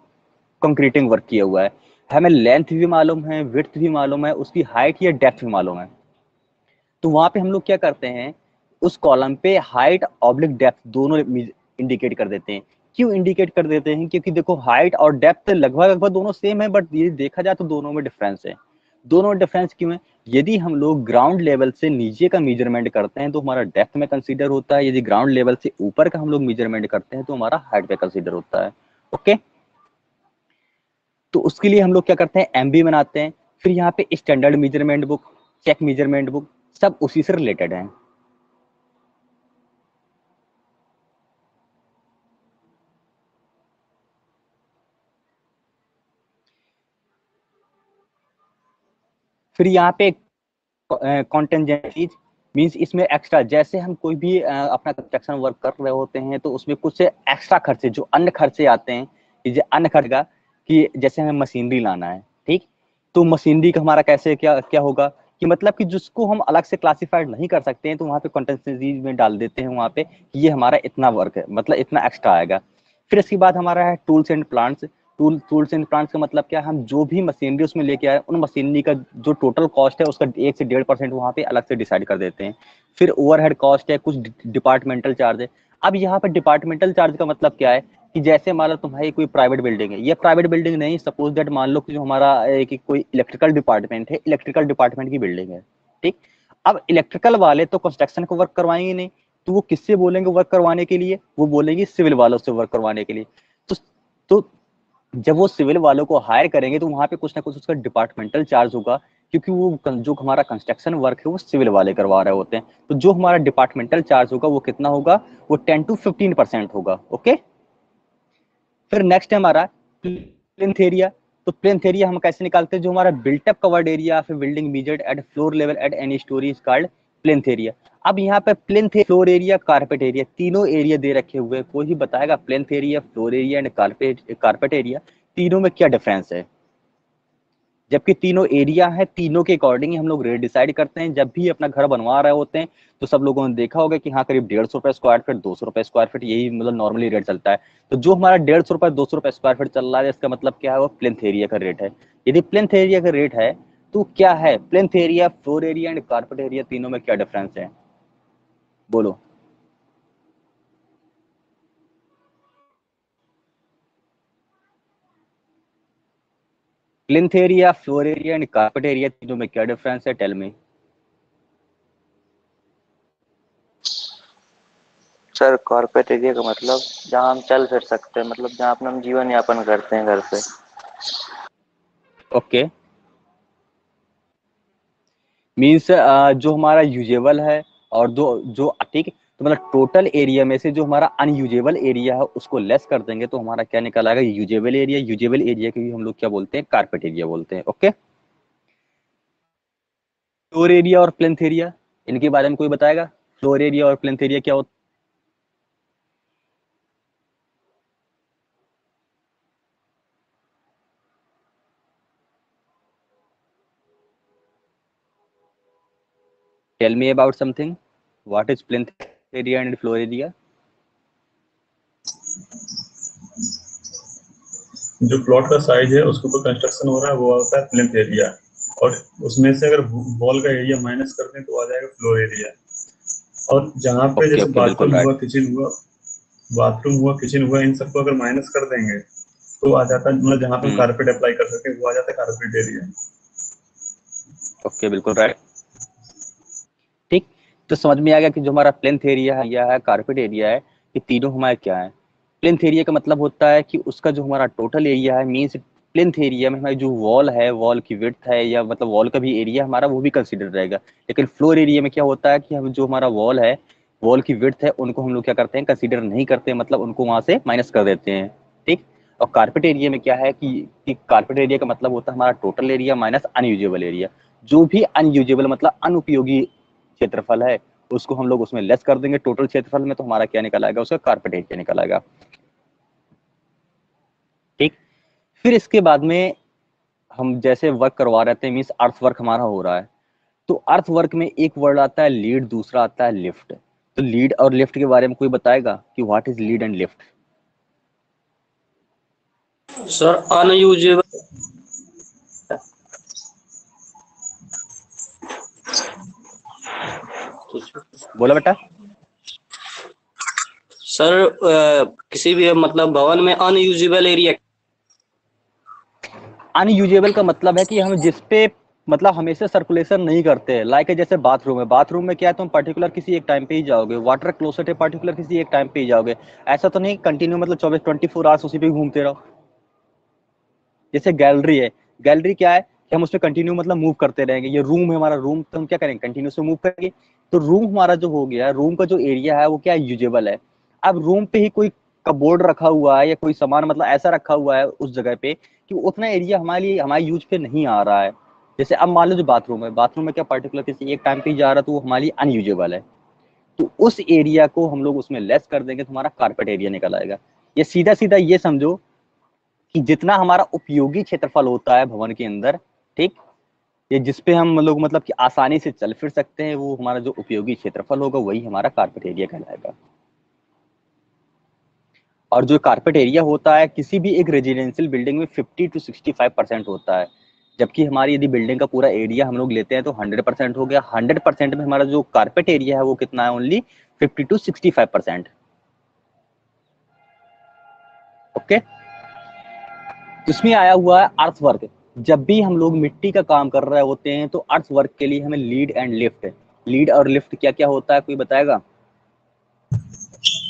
Speaker 1: कंक्रीटिंग वर्क किया हुआ है, हमें लेंथ भी मालूम है, विड्थ भी मालूम है, उसकी हाइट या डेप्थ भी मालूम है, तो वहां पे हम लोग क्या करते हैं, उस कॉलम पे हाइट ऑब्लिक डेप्थ दोनों इंडिकेट कर देते हैं। क्यों इंडिकेट कर देते हैं? क्योंकि देखो हाइट और डेप्थ लगभग लगभग दोनों सेम है, बट ये देखा जाए तो दोनों में डिफरेंस है। दोनों डिफरेंस क्यों है? यदि हम लोग ग्राउंड लेवल से नीचे का मेजरमेंट करते हैं तो हमारा डेप्थ में कंसीडर होता है, यदि ग्राउंड लेवल से ऊपर का हम लोग मेजरमेंट करते हैं तो हमारा हाइट पे कंसीडर होता है। ओके, तो उसके लिए हम लोग क्या करते हैं, एमबी बनाते हैं, फिर यहाँ पे standard measurement book, check measurement book, सब उसी से रिलेटेड है। फिर यहाँ पे कॉन्टेंजेंसीज मींस इसमें एक्स्ट्रा, जैसे हम कोई भी अपना कंस्ट्रक्शन वर्क कर रहे होते हैं तो उसमें कुछ एक्स्ट्रा खर्चे, जो अन्य खर्चे आते हैं, ये अन्य खर्च का, कि जैसे हमें मशीनरी लाना है, ठीक, तो मशीनरी का हमारा कैसे क्या क्या होगा, कि मतलब कि जिसको हम अलग से क्लासिफाइड नहीं कर सकते हैं तो वहाँ पे कॉन्टेंजेंसीज में डाल देते हैं वहाँ पे कि ये हमारा इतना वर्क है, मतलब इतना एक्स्ट्रा आएगा। फिर इसके बाद हमारा है tools and plants. Tools and plants का मतलब क्या है, हम जो भी मशीनरी उसमें लेके आए उन मशीनरी का जो टोटल कॉस्ट है उसका 1 से 1.5% वहाँ पे अलग से डिसाइड कर देते हैं। फिर ओवरहेड कॉस्ट है, कुछ डिपार्टमेंटल चार्ज है। अब यहाँ पे डिपार्टमेंटल चार्ज का मतलब क्या है, कि जैसे मान लो तुम्हारी कोई प्राइवेट बिल्डिंग है, ये प्राइवेट बिल्डिंग नहीं, सपोज दैट मान लो कि जो हमारा कि कोई इलेक्ट्रिकल डिपार्टमेंट है, इलेक्ट्रिकल डिपार्टमेंट की बिल्डिंग है, ठीक। अब इलेक्ट्रिकल वाले तो कंस्ट्रक्शन को वर्क करवाएंगे नहीं, तो वो किससे बोलेंगे वर्क करवाने के लिए? वो बोलेंगे सिविल वालों से वर्क करवाने के लिए। तो जब वो सिविल वालों को हायर करेंगे तो वहां पे कुछ ना कुछ उसका डिपार्टमेंटल चार्ज होगा, क्योंकि वो जो हमारा कंस्ट्रक्शन वर्क है वो सिविल वाले करवा रहे होते हैं, तो जो हमारा डिपार्टमेंटल चार्ज होगा वो कितना होगा, वो 10 to 15% होगा। ओके, फिर नेक्स्ट है हमारा प्लिंथ एरिया। तो प्लिंथ एरिया हम कैसे निकालते हैं, जो हमारा बिल्टअप कवर्ड एरिया फिर building measured eight floor level at any story is called plinth area. अब यहाँ पे plinth, floor area, carpet area, तीनों एरिया दे रखे हुए हैं। कोई ही बताएगा plinth area, floor area and carpet area तीनों में क्या डिफरेंस है? जबकि तीनों एरिया है, तीनों के अकॉर्डिंग हम लोग रेट डिसाइड करते हैं। जब भी अपना घर बनवा रहे होते हैं तो सब लोगों ने देखा होगा कि हाँ करीब 150 रुपए स्क्वायर फीट, 200 रुपए स्क्वायर फीट, यही मतलब नॉर्मली रेट चलता है। तो जो हमारा 150 रुपए 200 रुपए स्क्वायर फीट चल रहा है, इसका मतलब क्या है, वो प्लिंथ एरिया का रेट है। यदि प्लिंथ एरिया का रेट है तो क्या है, plinth area, floor area and carpet area तीनों में क्या डिफरेंस है, बोलो। Plinth area, floor area and carpet area तीनों में क्या डिफरेंस है, tell me.
Speaker 5: Sir corporate area का मतलब जहाँ हम चल फिर सकते हैं, मतलब जहाँ अपना हम जीवन यापन करते हैं घर पे।
Speaker 1: ओके, मीन्स जो हमारा यूजेबल है और दो जो ठीक, तो मतलब टोटल एरिया में से जो हमारा अनयूजेबल एरिया है उसको लेस कर देंगे तो हमारा क्या निकल आएगा, यूजेबल एरिया। यूजेबल एरिया के भी हम लोग क्या बोलते हैं, कारपेट एरिया बोलते हैं। ओके, फ्लोर एरिया और प्लिंथ एरिया, इनके बारे में कोई बताएगा, फ्लोर एरिया और प्लिंथ एरिया क्या होता है? Tell me about something, what is plinth area and floor area.
Speaker 3: जो प्लॉट का साइज है उसके ऊपर कंस्ट्रक्शन हो रहा है वो होता है प्लिंथ एरिया, और उसमें से अगर वॉल का एरिया माइनस कर दें तो आ जाएगा फ्लोर एरिया। और जहाँ पे
Speaker 1: ओके
Speaker 3: जैसे
Speaker 1: ओके, बिल्कुल
Speaker 3: बाथरूम हुआ,
Speaker 1: राइट।
Speaker 3: किचन हुआ, बाथरूम हुआ, किचन हुआ, इन सबको अगर माइनस कर देंगे तो आ जाता है, मतलब जहाँ पे हम कारपेट अप्लाई कर सकते हैं वो आ जाता है कारपेट एरिया।
Speaker 1: ओके, बिल्कुल राइट, ठीक। तो समझ में आ गया कि जो हमारा प्लिंथ एरिया है या है कारपेट एरिया है, ये तीनों हमारे क्या है। प्लिंथ एरिया का मतलब होता है कि उसका जो हमारा टोटल एरिया है, मीन्स प्लिंथ एरिया में हमारी जो वॉल है, वॉल की विड्थ है, या मतलब वॉल का भी एरिया हमारा वो भी कंसीडर रहेगा। लेकिन फ्लोर एरिया में क्या होता है कि हम जो हमारा वॉल है, वॉल की विड्थ है, उनको हम लोग क्या करते हैं, कंसीडर नहीं करते हैं, मतलब उनको वहां से माइनस कर देते हैं, ठीक। और कारपेट एरिया में क्या है कि कारपेट एरिया का मतलब होता है हमारा total area minus unusable area. जो भी अनयूजेबल मतलब अनुपयोगी क्षेत्रफल है उसको हम लोग उसमें लेस कर देंगे टोटल क्षेत्रफल में, तो हमारा क्या निकल आएगा, उसका कारपेट एरिया निकल आएगा, ठीक। फिर इसके बाद में हम जैसे वर्क करवा रहे थे, मीन्स अर्थ वर्क हमारा हो रहा है, तो अर्थ वर्क में एक वर्ड आता है लीड, दूसरा आता है लिफ्ट। तो लीड और लिफ्ट के बारे में कोई बताएगा कि what is lead and lift?
Speaker 6: Sir unusable
Speaker 1: बोला बेटा।
Speaker 6: सर किसी भी मतलब भवन में अनयूजेबल एरिया।
Speaker 1: अनयूजेबल का मतलब है कि हम जिस पे मतलब हमेशा सर्कुलेशन नहीं करते हैं, लाइक जैसे बाथरूम है, बाथरूम में क्या है तुम पर्टिकुलर किसी एक टाइम पे ही जाओगे, वाटर क्लोसेट है पर्टिकुलर किसी एक टाइम पे ही जाओगे, ऐसा तो नहीं कंटिन्यू मतलब 24 आवर्स उसी पे घूमते रहो। जैसे गैलरी है, गैलरी क्या है कि हम उसमें कंटिन्यू मतलब मूव करते रहेंगे। ये रूम है हमारा, रूम तो हम क्या करेंगे कंटिन्यू से मूव करेंगे। तो रूम हमारा जो हो गया, रूम का जो एरिया है वो क्या है, यूजेबल है। अब रूम पे ही कोई कबोर्ड रखा हुआ है या कोई सामान मतलब ऐसा रखा हुआ है उस जगह पे कि उतना एरिया हमारे लिए हमारे यूज पे नहीं आ रहा है। जैसे अब मान लो जो बाथरूम है, बाथरूम में क्या पर्टिकुलर किसी एक टाइम पे ही जा रहा है तो वो हमारे लिए अनयूजेबल है। तो उस एरिया को हम लोग उसमें लेस कर देंगे तो हमारा कारपेट एरिया निकल आएगा। ये सीधा सीधा ये समझो कि जितना हमारा उपयोगी क्षेत्रफल होता है भवन के अंदर, ठीक, ये जिसपे हम लोग मतलब कि आसानी से चल फिर सकते हैं, वो हमारा जो उपयोगी क्षेत्रफल होगा वही हमारा कारपेट एरिया कहलाएगा। और जो कारपेट एरिया होता है किसी भी एक रेजिडेंशियल बिल्डिंग में 50 to 65% होता है, जबकि हमारी यदि बिल्डिंग का पूरा एरिया हम लोग लेते हैं तो 100% हो गया। 100% में हमारा जो कारपेट एरिया है वो कितना है, ओनली 50 to 65%। ओके, इसमें आया हुआ है अर्थ वर्क। जब भी हम लोग मिट्टी का काम कर रहे होते हैं तो अर्थ वर्क के लिए हमें लीड एंड लिफ्ट, लीड और लिफ्ट क्या क्या होता है कोई बताएगा?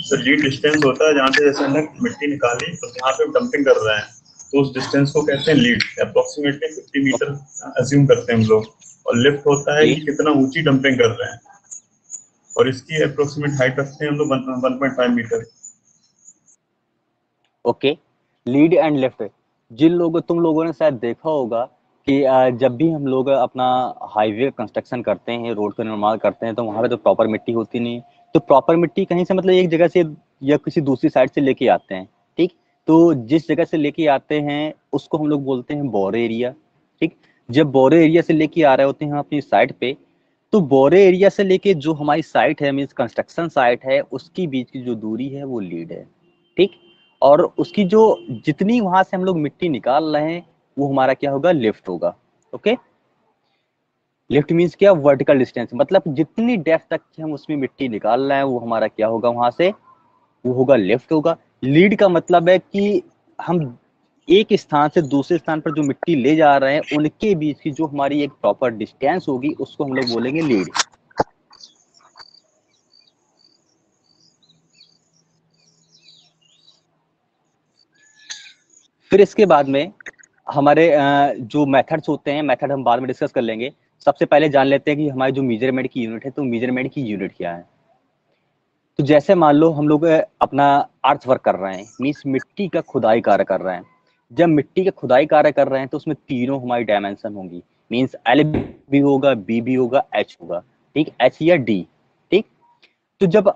Speaker 3: सर लीड डिस्टेंस होता है जहाँ से जैसे हमने मिट्टी निकाली तो यहाँ पे डंपिंग कर रहे हैं, तो उस डिस्टेंस को कहते हैं लीड। अप्रोक्सीमेटली 50 मीटर अज्यूम करते हैं हम लोग। और लिफ्ट होता है कि कितना ऊंची डंपिंग कर रहे हैं, और इसकी अप्रोक्सीमेट हाइट रखते हैं हम लोग 1.5 metre.
Speaker 1: Okay, lead and lift. जिन लोगों तुम लोगों ने शायद देखा होगा कि जब भी हम लोग अपना हाईवे कंस्ट्रक्शन करते हैं, रोड का निर्माण करते हैं, तो वहां पे तो प्रॉपर मिट्टी होती नहीं है। तो प्रॉपर मिट्टी कहीं से मतलब एक जगह से या किसी दूसरी साइड से लेके आते हैं, ठीक। तो जिस जगह से लेके आते हैं उसको हम लोग बोलते हैं बोर एरिया, ठीक। जब बोर एरिया से लेके आ रहे होते हैं अपनी साइड पे, तो बोरे एरिया से लेके जो हमारी साइट है मीन्स कंस्ट्रक्शन साइट है उसकी बीच की जो दूरी है वो लीड है, ठीक। और उसकी जो जितनी वहां से हम लोग मिट्टी निकाल रहे हैं वो हमारा क्या होगा, लिफ्ट होगा। ओके, लिफ्ट मीन्स क्या, वर्टिकल डिस्टेंस, मतलब जितनी डेप्थ तक की हम उसमें मिट्टी निकाल रहे हैं वो हमारा क्या होगा, वहां से वो होगा लिफ्ट होगा। लीड का मतलब है कि हम एक स्थान से दूसरे स्थान पर जो मिट्टी ले जा रहे हैं उनके बीच की जो हमारी एक प्रॉपर डिस्टेंस होगी उसको हम लोग बोलेंगे लीड। फिर इसके बाद में हमारे जो मेथड्स होते हैं, मेथड हम बाद में डिस्कस कर लेंगे। सबसे पहले जान लेते हैं कि हमारी जो मेजरमेंट की यूनिट है, तो मेजरमेंट की यूनिट क्या है। तो जैसे मान लो हम लोग अपना अर्थ वर्क कर रहे हैं, मीन्स मिट्टी का खुदाई कार्य कर रहे हैं। जब मिट्टी का खुदाई कार्य कर रहे हैं तो उसमें तीनों हमारी डायमेंशन होंगी, मीन्स एल भी होगा, बी भी होगा, एच होगा, ठीक, एच या डी, ठीक। तो जब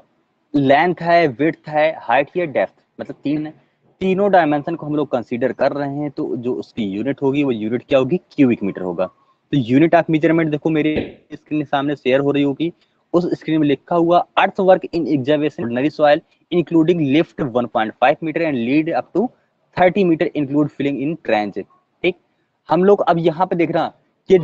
Speaker 1: लेंथ है, विड्थ है, हाइट या डेप्थ, मतलब तीनों डायमेंशन को हम लोग कंसीडर कर रहे हैं, तो जो उसकी यूनिट होगी वो यूनिट क्या होगी, क्यूबिक मीटर होगा। तो यूनिट ऑफ मेजरमेंट देखो मेरे स्क्रीन के सामने शेयर हो रही होगी, उस स्क्रीन में लिखा हुआ earth work in excavation ordinary soil including lift 1.5 metre and lead up to 30 metre include filling in trench, ठीक। हम लोग अब यहाँ पे देख रहा कि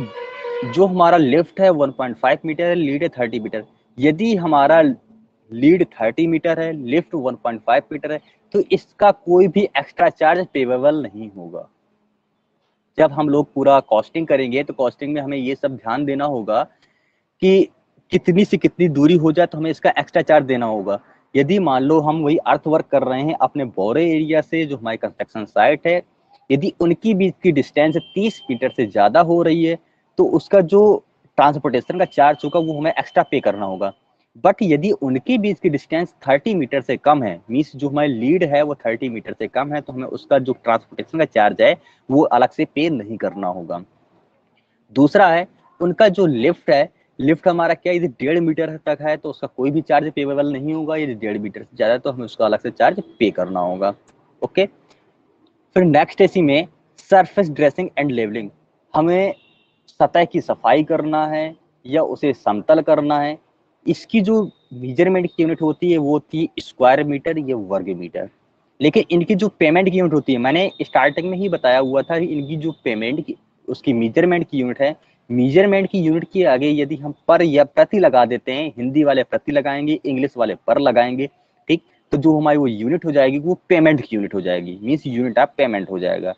Speaker 1: जो हमारा लिफ्ट है 1.5 मीटर है, लीड है 30 मीटर। यदि हमारा लीड 30 मीटर है, लिफ्ट 1.5 मीटर है, तो इसका कोई भी एक्स्ट्रा चार्ज पेवेबल नहीं होगा। जब हम लोग पूरा कॉस्टिंग करेंगे तो कॉस्टिंग में हमें ये सब ध्यान देना होगा कि कितनी से कितनी दूरी हो जाए तो हमें इसका एक्स्ट्रा चार्ज देना होगा। यदि मान लो हम वही अर्थ वर्क कर रहे हैं अपने बोरे एरिया से जो हमारी कंस्ट्रक्शन साइट है, यदि उनकी बीच की डिस्टेंस 30 मीटर से ज्यादा हो रही है तो उसका जो ट्रांसपोर्टेशन का चार्ज होगा वो हमें एक्स्ट्रा पे करना होगा। बट यदि उनके बीच की डिस्टेंस 30 मीटर से कम है, मीन्स जो हमारी लीड है वो 30 मीटर से कम है, तो हमें उसका जो ट्रांसपोर्टेशन का चार्ज है वो अलग से पे नहीं करना होगा। दूसरा है उनका जो लिफ्ट है, लिफ्ट हमारा क्या, यदि 1.5 मीटर तक है तो उसका कोई भी चार्ज पेबल नहीं होगा, यदि 1.5 मीटर से ज्यादा है तो हमें उसका अलग से चार्ज पे करना होगा। ओके, फिर नेक्स्ट इसी में सरफेस ड्रेसिंग एंड लेवलिंग। हमें सतह की सफाई करना है या उसे समतल करना है, इसकी जो मेजरमेंट की यूनिट होती है वो होती है स्क्वायर मीटर या वर्ग मीटर। लेकिन इनकी जो पेमेंट की यूनिट होती है, मैंने स्टार्टिंग में ही बताया हुआ था, इनकी जो पेमेंट की उसकी मेजरमेंट की यूनिट है, मेजरमेंट की यूनिट के आगे यदि हम पर या प्रति लगा देते हैं, हिंदी वाले प्रति लगाएंगे, इंग्लिश वाले पर लगाएंगे, ठीक, तो जो हमारी वो यूनिट हो जाएगी वो पेमेंट की यूनिट हो जाएगी, मीन्स यूनिट ऑफ पेमेंट हो जाएगा।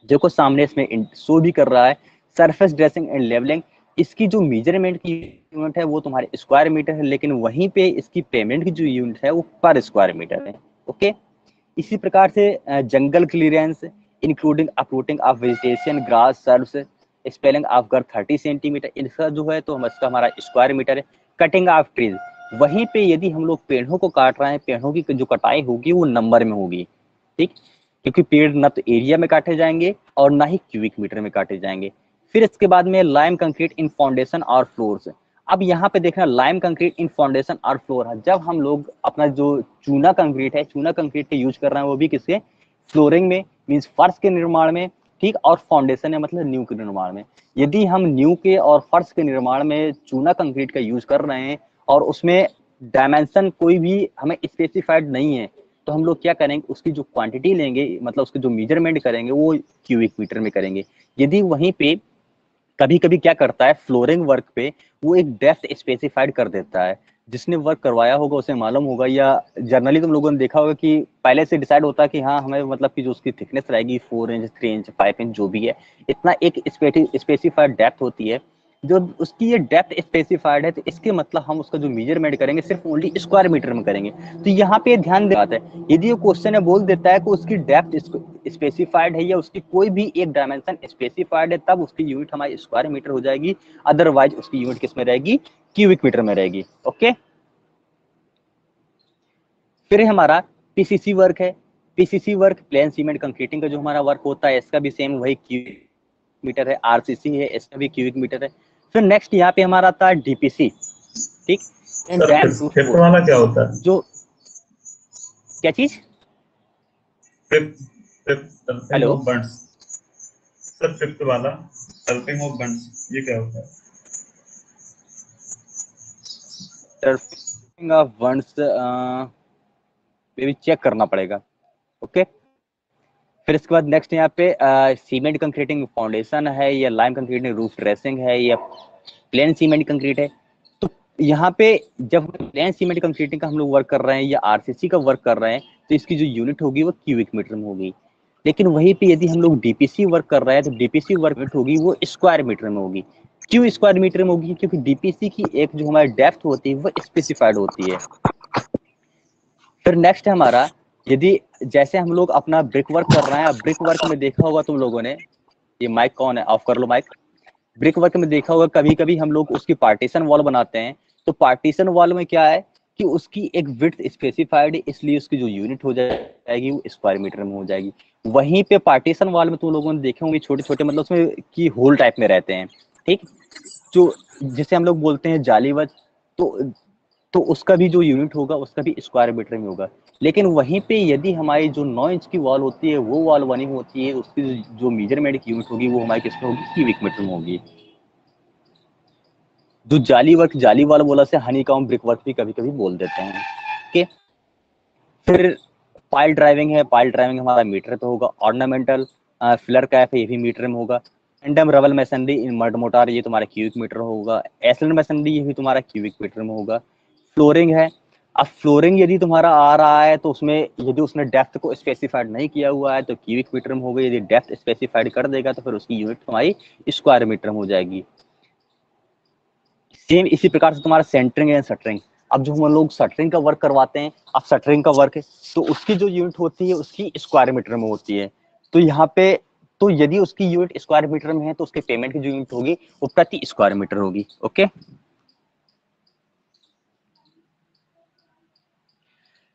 Speaker 1: देखो सामने इसमें शो भी कर रहा है सरफेस ड्रेसिंग एंड लेवलिंग, इसकी जो मेजरमेंट की यूनिट है वो तुम्हारे स्क्वायर मीटर है, लेकिन वहीं पे इसकी पेमेंट की जो यूनिट है वो पर स्क्वायर मीटर है। ओके, इसी प्रकार से jungle clearance including uprooting of vegetation grass shrubs saplings of घर 30 सेंटीमीटर, इसका जो है तो इसका हमारा स्क्वायर मीटर है। कटिंग ऑफ ट्रीज, वहीं पे यदि हम लोग पेड़ों को काट रहे हैं, पेड़ों की जो कटाई होगी वो नंबर में होगी, ठीक, क्योंकि पेड़ ना तो एरिया में काटे जाएंगे और ना ही क्यूबिक मीटर में काटे जाएंगे। फिर इसके बाद में लाइम कंक्रीट इन फाउंडेशन और फ्लोर्स। अब यहाँ पे देखना लाइम कंक्रीट इन फाउंडेशन और फ्लोर है, जब हम लोग अपना जो चूना कंक्रीट है, चूना कंक्रीट का यूज कर रहे हैं वो भी किसके, फ्लोरिंग में, मीन्स फर्श के निर्माण में, ठीक, और फाउंडेशन है मतलब न्यू के निर्माण में। यदि हम न्यू के और फर्श के निर्माण में चूना कंक्रीट का यूज कर रहे हैं और उसमें डायमेंशन कोई भी हमें स्पेसिफाइड नहीं है, तो हम लोग क्या करेंगे, उसकी जो क्वांटिटी लेंगे, मतलब उसकी जो मेजरमेंट करेंगे वो क्यूबिक मीटर में करेंगे। यदि वहीं पे कभी कभी क्या करता है, फ्लोरिंग वर्क पे वो एक डेप्थ स्पेसिफाइड कर देता है, जिसने वर्क करवाया होगा उसे मालूम होगा, या जनरली तुम लोगों ने देखा होगा कि पहले से डिसाइड होता है कि हाँ हमें मतलब कि जो उसकी थिकनेस रहेगी 4 इंच 3 इंच 5 इंच जो भी है, इतना एक स्पेसिफाइड डेप्थ होती है, जो उसकी ये डेप्थ स्पेसिफाइड है, तो इसके मतलब हम उसका जो मेजरमेंट करेंगे सिर्फ ओनली स्क्वायर मीटर में करेंगे। तो यहाँ पे ध्यान देने बात है, यदि ये क्वेश्चन है बोल देता है कि उसकी डेप्थ स्पेसिफाइड है या उसकी कोई भी एक डायमेंशन स्पेसिफाइड है, तब उसकी यूनिट हमारी स्क्वायर मीटर हो जाएगी, अदरवाइज उसकी यूनिट किस में रहेगी, क्यूबिक मीटर में रहेगी। ओके, फिर हमारा पीसीसी वर्क है। PCC work plane cement concreting का जो हमारा वर्क होता है, इसका भी सेम वही क्यूबिक मीटर है। आरसीसी है, इसका भी क्यूबिक मीटर है। फिर नेक्स्ट यहाँ पे हमारा आता है डीपीसी, ठीक,
Speaker 3: फिफ्थ वाला क्या होता है?
Speaker 1: जो क्या चीज, हेलो
Speaker 3: सर फिफ्थ वाला टर्पिंग ऑफ बंड्स, ये क्या होता है?
Speaker 1: टर्पिंग ऑफ बंड्स भी चेक करना पड़ेगा। ओके, फिर इसके बाद नेक्स्ट यहाँ पे सीमेंट कंक्रीटिंग फाउंडेशन है या लाइम कंक्रीटिंग रूफ ड्रेसिंग है या प्लेन सीमेंट कंक्रीट है। तो यहाँ पे जब प्लेन सीमेंट कंक्रीटिंग का हम लोग वर्क कर रहे हैं या आरसीसी का वर्क कर रहे हैं, तो इसकी जो यूनिट होगी वो क्यूबिक मीटर में होगी। लेकिन वहीं पे यदि हम लोग डीपीसी वर्क कर रहे हैं तो डीपीसी वर्क यूनिट होगी वो स्क्वायर मीटर में होगी। क्यों स्क्वायर मीटर में होगी, क्योंकि डीपीसी की एक जो हमारी डेप्थ होती है वो स्पेसिफाइड होती है। फिर नेक्स्ट है हमारा, यदि जैसे हम लोग अपना ब्रिक वर्क कर रहे हैं, ब्रिक वर्क में देखा होगा तुम लोगों ने, ये माइक कौन है, ऑफ कर लो माइक। ब्रिक वर्क में देखा होगा कभी कभी हम लोग उसकी पार्टीशन वॉल बनाते हैं, तो पार्टीशन वॉल में क्या है कि उसकी एक विड्थ स्पेसिफाइड है, इसलिए उसकी जो यूनिट हो जाएगी वो स्क्वायर मीटर में हो जाएगी। वहीं पे पार्टीशन वॉल में तुम लोगों ने देखे होंगे छोटे छोटे, मतलब उसमें की होल टाइप में रहते हैं, ठीक, जो जिसे हम लोग बोलते हैं जालीवत, तो उसका भी जो यूनिट होगा उसका भी स्क्वायर मीटर में होगा। लेकिन वहीं पे यदि हमारी जो 9 इंच की वॉल होती है वो वॉल बनी होती है, उसकी जो मेजरमेंट की यूनिट होगी वो हमारी किसमें होगी, क्यूबिक मीटर में होगी। जो जाली वाला बोला से हनी कॉम्ब ब्रिक वर्क भी कभी कभी बोल देते हैं। ओके, फिर पाइल ड्राइविंग है। पाइल ड्राइविंग हमारा मीटर पे होगा। ऑर्नामेंटल फिलर कैप है, ये भी मीटर में होगा। Random rubble masonry in mud mortar, ये तुम्हारा क्यूबिक मीटर होगा। एसलन मैसनरी, ये भी तुम्हारा क्यूबिक मीटर में होगा। फ्लोरिंग है। अब फ्लोरिंग यदि तुम्हारा आ रहा है तो उसमें यदि उसने डेप्थ को स्पेसिफाइड नहीं किया हुआ है तो क्यूबिक मीटर में होगा। यदि डेप्थ स्पेसिफाइड कर देगा तो फिर उसकी यूनिट तुम्हारी स्क्वायर मीटर में हो जाएगी। सेम इसी प्रकार से तुम्हारा सेंटरिंग एंड शटरिंग। अब जो हम लोग शटरिंग का वर्क करवाते हैं, अब शटरिंग का वर्क है तो उसकी जो यूनिट होती है उसकी स्क्वायर मीटर में होती है। तो यहाँ पे तो यदि उसकी यूनिट स्क्वायर मीटर में है तो उसके पेमेंट की जो यूनिट होगी वो प्रति स्क्वायर मीटर होगी। ओके,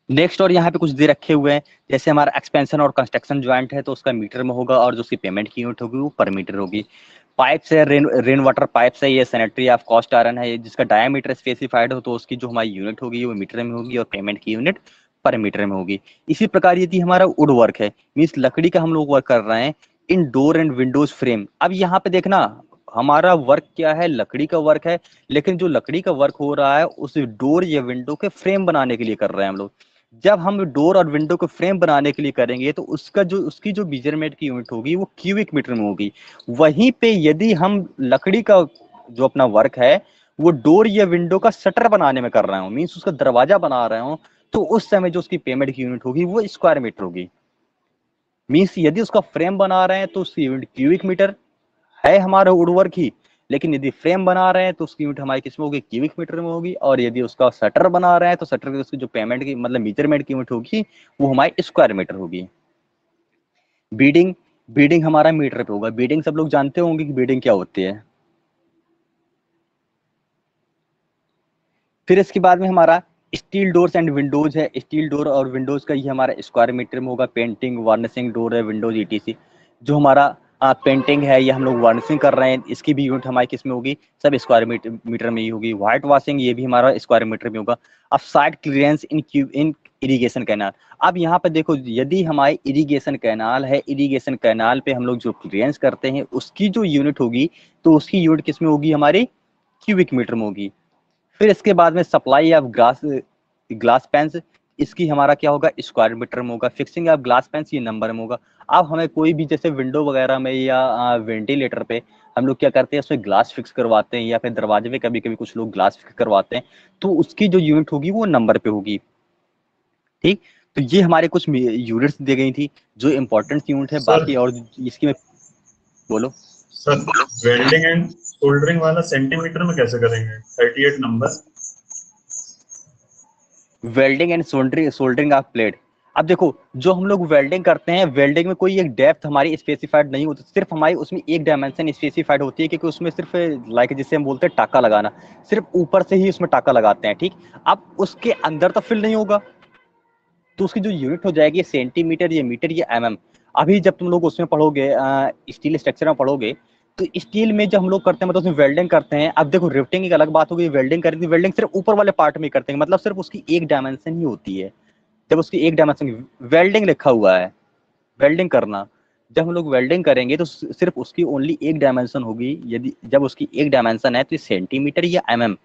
Speaker 1: नेक्स्ट और यहाँ पे कुछ दे रखे हुए हैं, जैसे हमारा एक्सपेंशन और कंस्ट्रक्शन ज्वाइंट है तो उसका मीटर में होगा और जो उसकी पेमेंट की यूनिट होगी वो पर मीटर होगी। पाइप्स है, रेन वाटर पाइप्स है, ये सैनिटरी ऑफ कॉस्ट आयरन है, जिसका डायमीटर स्पेसिफाइड हो तो उसकी जो हमारी यूनिट होगी वो मीटर में होगी और पेमेंट की यूनिट पर मीटर में होगी। इसी प्रकार यदि हमारा वुड वर्क है, मीन्स लकड़ी का हम लोग वर्क कर रहे हैं, इन डोर एंड विंडोज फ्रेम। अब यहाँ पे देखना हमारा वर्क क्या है, लकड़ी का वर्क है, लेकिन जो लकड़ी का वर्क हो रहा है उस डोर या विंडो के फ्रेम बनाने के लिए कर रहे हैं हम लोग। जब हम डोर और विंडो को फ्रेम बनाने के लिए करेंगे तो उसकी जो मेजरमेंट की यूनिट होगी वो क्यूबिक मीटर में होगी। वहीं पे यदि हम लकड़ी का जो अपना वर्क है वो डोर या विंडो का शटर बनाने में कर रहे हो, मीन्स उसका दरवाजा बना रहे हो, तो उस समय जो उसकी पेमेंट की यूनिट होगी वो स्क्वायर मीटर होगी। मीन्स यदि उसका फ्रेम बना रहे हैं तो उसकी यूनिट क्यूबिक मीटर है हमारा वुडवर्क ही, लेकिन यदि फ्रेम बना रहे हैं तो उसकी यूनिट हमारी किस में होगी, क्यूबिक मीटर में होगी। और यदि उसका शटर बना रहे हैं तो शटर की उसकी जो पेमेंट की मतलब मेजरमेंट की यूनिट होगी वो हमारी स्क्वायर मीटर होगी। बीडिंग बीडिंग हमारा मीटर पे होगा। बीडिंग सब लोग जानते होंगे कि बीडिंग क्या होती है। फिर इसके बाद में हमारा स्टील डोर्स एंड विंडोज है। स्टील डोर और विंडोज का ये हमारा स्क्वायर मीटर में होगा। पेंटिंग वार्निशिंग डोर है, विंडोज ईटीसी। जो हमारा पेंटिंग है ये हम लोग वार्निशिंग कर रहे हैं, इसकी भी यूनिट हमारी किस में होगी, सब स्क्वायर मीटर में ही होगी। व्हाइट वॉशिंग ये भी हमारा स्क्वायर मीटर में होगा। अब साइड क्लियरेंस इन इरिगेशन कैनाल। अब यहाँ पे देखो, यदि हमारे इरिगेशन कैनाल है, इरिगेशन कैनाल पे हम लोग जो क्लियरेंस करते हैं उसकी जो यूनिट होगी तो उसकी यूनिट किस में होगी, हमारी क्यूबिक मीटर में होगी। फिर इसके बाद में सप्लाई ऑफ ग्लास पेंस, इसकी हमारा क्या होगा, स्क्वायर मीटर में होगा। फिक्सिंग ऑफ ग्लास पेंस ये नंबर में होगा। अब हमें कोई भी जैसे विंडो वगैरह में या वेंटिलेटर पे हम लोग क्या करते हैं, उसमें ग्लास फिक्स करवाते हैं, या फिर दरवाजे पे कभी कभी कुछ लोग ग्लास फिक्स करवाते हैं, तो उसकी जो यूनिट होगी वो नंबर पे होगी। ठीक, तो ये हमारे कुछ यूनिट्स दी गई थी जो इंपॉर्टेंट यूनिट है। बाकी और इसकी मैं बोलो
Speaker 3: सर, वेल्डिंग एंड सोल्डरिंग वाला सेंटीमीटर में कैसे करेंगे? 38 number.
Speaker 1: Welding and soldering of plate. अब देखो, जो हम लोग वेल्डिंग करते हैं, वेल्डिंग में कोई एक डेप्थ हमारी स्पेसिफाइड नहीं होती, सिर्फ हमारी उसमें एक डायमेंशन स्पेसिफाइड होती है, क्योंकि उसमें सिर्फ लाइक जिसे हम बोलते हैं टाका लगाना, सिर्फ ऊपर से ही उसमें टाका लगाते हैं। ठीक, अब उसके अंदर तो फिल नहीं होगा, तो उसकी जो यूनिट हो जाएगी सेंटीमीटर, ये मीटर, ये एमएम। अभी जब तुम लोग उसमें पढ़ोगे, स्टील स्ट्रक्चर में पढ़ोगे, तो स्टील में जब हम लोग करते हैं मतलब उसमें वेल्डिंग करते हैं। अब देखो, रिफ्टिंग एक अलग बात होगी, वेल्डिंग करें तो वेल्डिंग सिर्फ ऊपर वाले पार्ट में करते हैं, मतलब सिर्फ उसकी एक डायमेंशन ही होती है। जब उसकी एक डायमेंशन वेल्डिंग लिखा हुआ है, वेल्डिंग करना, जब हम लोग वेल्डिंग करेंगे तो सिर्फ उसकी ओनली एक डायमेंशन होगी। यदि जब उसकी एक डायमेंशन है तो सेंटीमीटर या एमएम।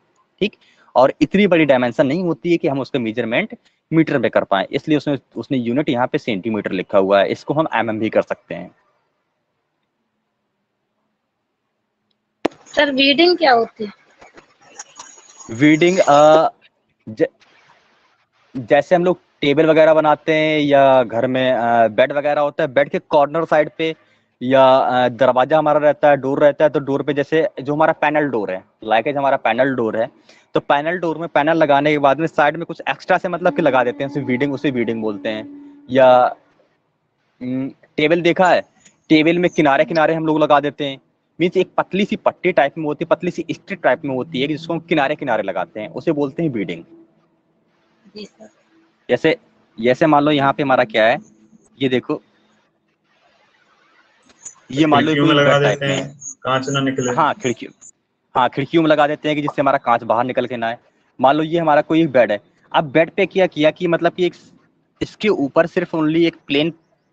Speaker 1: ठीक, और इतनी बड़ी डायमेंशन नहीं होती है कि हम उसका मेजरमेंट मीटर में कर पाए, इसलिए उसने यूनिट यहाँ पे सेंटीमीटर लिखा हुआ है। इसको हम एमएम भी कर सकते हैं।
Speaker 7: सर वीडिंग क्या होती है?
Speaker 1: वीडिंग जैसे हम लोग टेबल वगैरह बनाते हैं या घर में बेड वगैरह होता है, बेड के कॉर्नर साइड पे या दरवाजा हमारा रहता है, डोर रहता है, तो डोर पे जैसे जो हमारा पैनल डोर है, लाइक हमारा पैनल डोर है, तो पैनल डोर में पैनल लगाने के बाद में साइड में कुछ एक्स्ट्रा से मतलब कि लगा देते हैं, उसे वीडिंग बोलते हैं। या टेबल देखा है, टेबल में किनारे किनारे हम लोग लगा देते हैं, मीन्स एक पतली सी पट्टी टाइप में होती है, पतली सी स्ट्रिप टाइप में होती है, जिसको हम किनारे किनारे लगाते हैं, उसे बोलते हैं बीडिंग।
Speaker 7: जी सर।
Speaker 1: जैसे जैसे मान लो यहाँ पे हमारा क्या है, ये देखो, ये मान लो
Speaker 3: खिड़कियों में
Speaker 1: कोई
Speaker 3: लगा
Speaker 1: बेड टाइप
Speaker 3: देते
Speaker 1: में
Speaker 3: हैं,
Speaker 1: है।
Speaker 3: कांच ना निकले।
Speaker 1: हाँ, खिड़कियों में लगा देते हैं कि जिससे हमारा कांच बाहर निकल के ना आए। मान लो ये हमारा कोई बेड है, अब बेड पे क्या किया कि मतलब कि एक इसके ऊपर सिर्फ ओनली एक प्लेन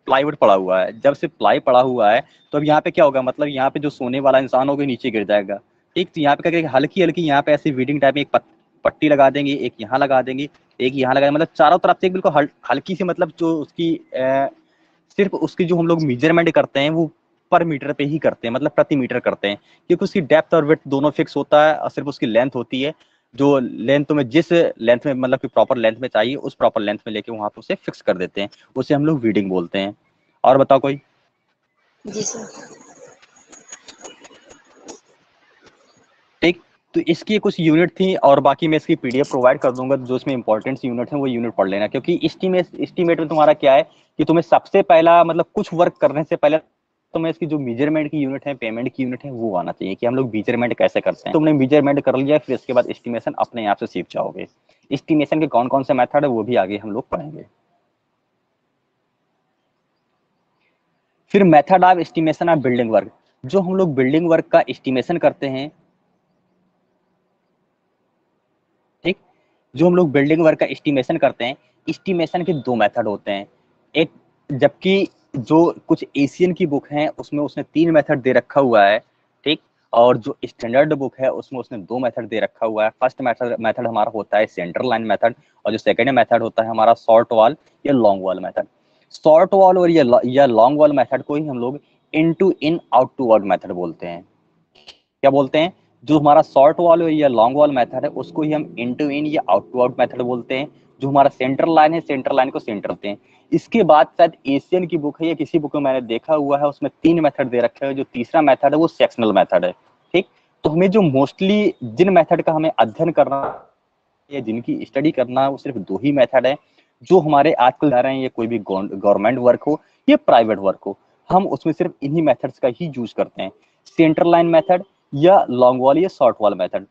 Speaker 1: प्लाईवुड पड़ा हुआ है। जब से प्लाई पड़ा हुआ है तो अब यहाँ पे क्या होगा, मतलब यहाँ पे जो सोने वाला इंसान होगा नीचे गिर जाएगा। ठीक, तो यहाँ पे क्या हल्की हल्की यहाँ पे ऐसी वीडिंग टाइप में एक पट्टी लगा देंगे, एक यहाँ लगा देंगे, एक यहाँ लगा, मतलब चारों तरफ से एक बिल्कुल हल्की सी, मतलब जो उसकी सिर्फ उसकी जो हम लोग मेजरमेंट करते हैं वो पर मीटर पे ही करते हैं, मतलब प्रति मीटर करते हैं, क्योंकि उसकी डेप्थ और विड्थ दोनों फिक्स होता है, और सिर्फ उसकी लेंथ होती है, जो लेंथ तुम्हें जिस लेंथ में मतलब कि प्रॉपर लेंथ में चाहिए उस प्रॉपर लेंथ में लेके वहां पे उसे फिक्स कर देते हैं, उसे हम लोग वीडिंग बोलते हैं। और बताओ कोई?
Speaker 7: जी सर।
Speaker 1: ठीक, तो इसकी कुछ यूनिट थी, और बाकी मैं इसकी पीडीएफ प्रोवाइड कर दूंगा, जो इसमें इंपॉर्टेंट यूनिट है वो यूनिट पढ़ लेना, क्योंकि एस्टीमेट में तुम्हारा क्या है कि तुम्हें सबसे पहला मतलब कुछ वर्क करने से पहले तुम्हें इसकी जो मेजरमेंट की यूनिट है, पेमेंट की यूनिट है, वो आना चाहिए कि हम लोग मेजरमेंट कैसे करते हैं। तुमने मेजरमेंट कर लिया, फिर इसके बाद एस्टिमेशन अपने आप से सीख जाओगे। एस्टिमेशन के कौन कौन से मेथड है वो भी आगे हम लोग पढ़ेंगे। फिर method of estimation of building work. जो हम लोग बिल्डिंग वर्क का एस्टिमेशन करते हैं, ठीक, जो हम लोग बिल्डिंग वर्क का एस्टिमेशन करते हैं, एस्टिमेशन के दो मेथड होते हैं। एक, जबकि जो कुछ एशियन की बुक हैं उसमें उसने 3 मेथड दे रखा हुआ है, ठीक, और जो स्टैंडर्ड बुक है उसमें उसने 2 मेथड दे रखा हुआ है। फर्स्ट मेथड हमारा होता है सेंटर लाइन मेथड, और जो सेकंड मेथड होता है हमारा शॉर्ट वॉल या long wall method. Short wall और या लॉन्ग वॉल मेथड को ही हम लोग in to in out to out method बोलते हैं। क्या बोलते हैं? जो हमारा शॉर्ट वॉल या लॉन्ग वॉल मेथड है उसको ही हम इन टू इन या आउट टू आउट मेथड बोलते हैं। जो हमारा सेंटर लाइन है, सेंटर लाइन को सेंटर देते हैं। इसके बाद शायद एशियन की बुक है या किसी बुक में मैंने देखा हुआ है, उसमें 3 मेथड दे रखे हैं। जो तीसरा मेथड है वो सेक्शनल मेथड है। ठीक, तो हमें जो मोस्टली जिन मेथड का हमें अध्ययन करना या जिनकी स्टडी करना है वो सिर्फ 2 ही मेथड है जो हमारे आजकल जा रहे हैं। ये कोई भी गवर्नमेंट वर्क हो या प्राइवेट वर्क हो, हम उसमें सिर्फ इन्हीं मेथड्स का ही यूज करते हैं, सेंटर लाइन मेथड या लॉन्ग वॉल या short wall method.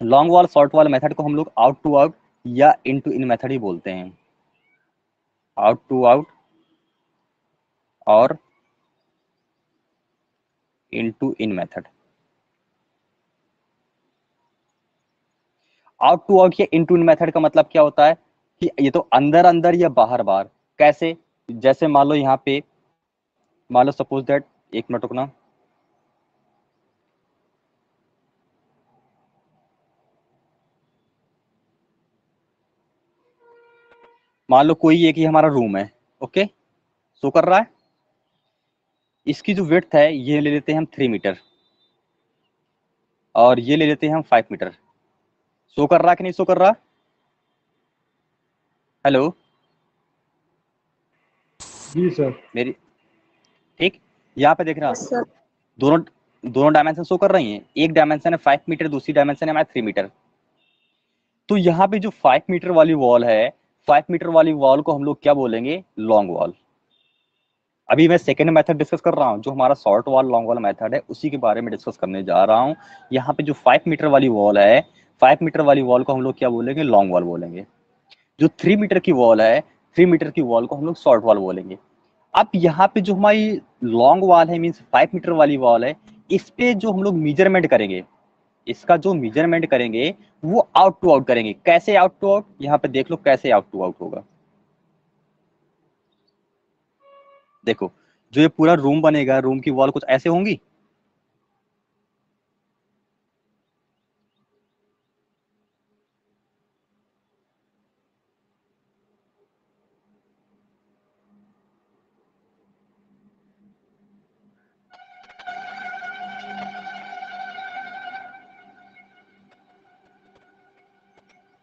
Speaker 1: Long wall short wall method को हम लोग आउट टू आउट या इन टू इन मेथड ही बोलते हैं। आउट टू आउट और in to in method. Out to out या इन टू इन मेथड का मतलब क्या होता है कि ये तो अंदर अंदर या बाहर बाहर। कैसे? जैसे मान लो यहाँ पे, मान लो सपोज दैट, एक मिनट रुकना, मान लो कोई एक ही हमारा रूम है, ओके, शो कर रहा है। इसकी जो विड्थ है ये ले लेते हैं हम 3 मीटर और ये ले लेते हैं हम 5 मीटर। शो कर रहा कि नहीं शो कर रहा? हेलो
Speaker 4: जी सर।
Speaker 1: मेरी, ठीक, यहाँ पे देख रहा,
Speaker 7: यस सर।
Speaker 1: दोनों डायमेंशन शो कर रही हैं। एक डायमेंशन है 5 मीटर, दूसरी डायमेंशन है हमारा 3 मीटर। तो यहाँ पे जो 5 मीटर वाली वॉल है, 5 मीटर वाली वॉल को हम लोग क्या बोलेंगे? Long wall. अभी मैं सेकंड मेथड डिस्कस कर रहा हूँ, जो हमारा short wall long wall method है उसी के बारे में डिस्कस करने जा रहा हूँ। यहाँ पे जो 5 मीटर वाली वॉल है, 5 मीटर वाली वॉल को हम लोग क्या बोलेंगे? लॉन्ग वॉल बोलेंगे। जो 3 मीटर की वॉल है, 3 मीटर की वॉल को हम लोग शॉर्ट वॉल बोलेंगे। अब यहाँ पे जो हमारी लॉन्ग वॉल है, मीन्स 5 मीटर वाली वॉल है, इस पे जो हम लोग मेजरमेंट करेंगे, इसका जो मेजरमेंट करेंगे वो आउट टू आउट करेंगे। कैसे आउट टू आउट? यहाँ पे देख लो कैसे आउट टू आउट होगा। देखो, जो ये पूरा रूम बनेगा, रूम की वॉल कुछ ऐसे होंगी।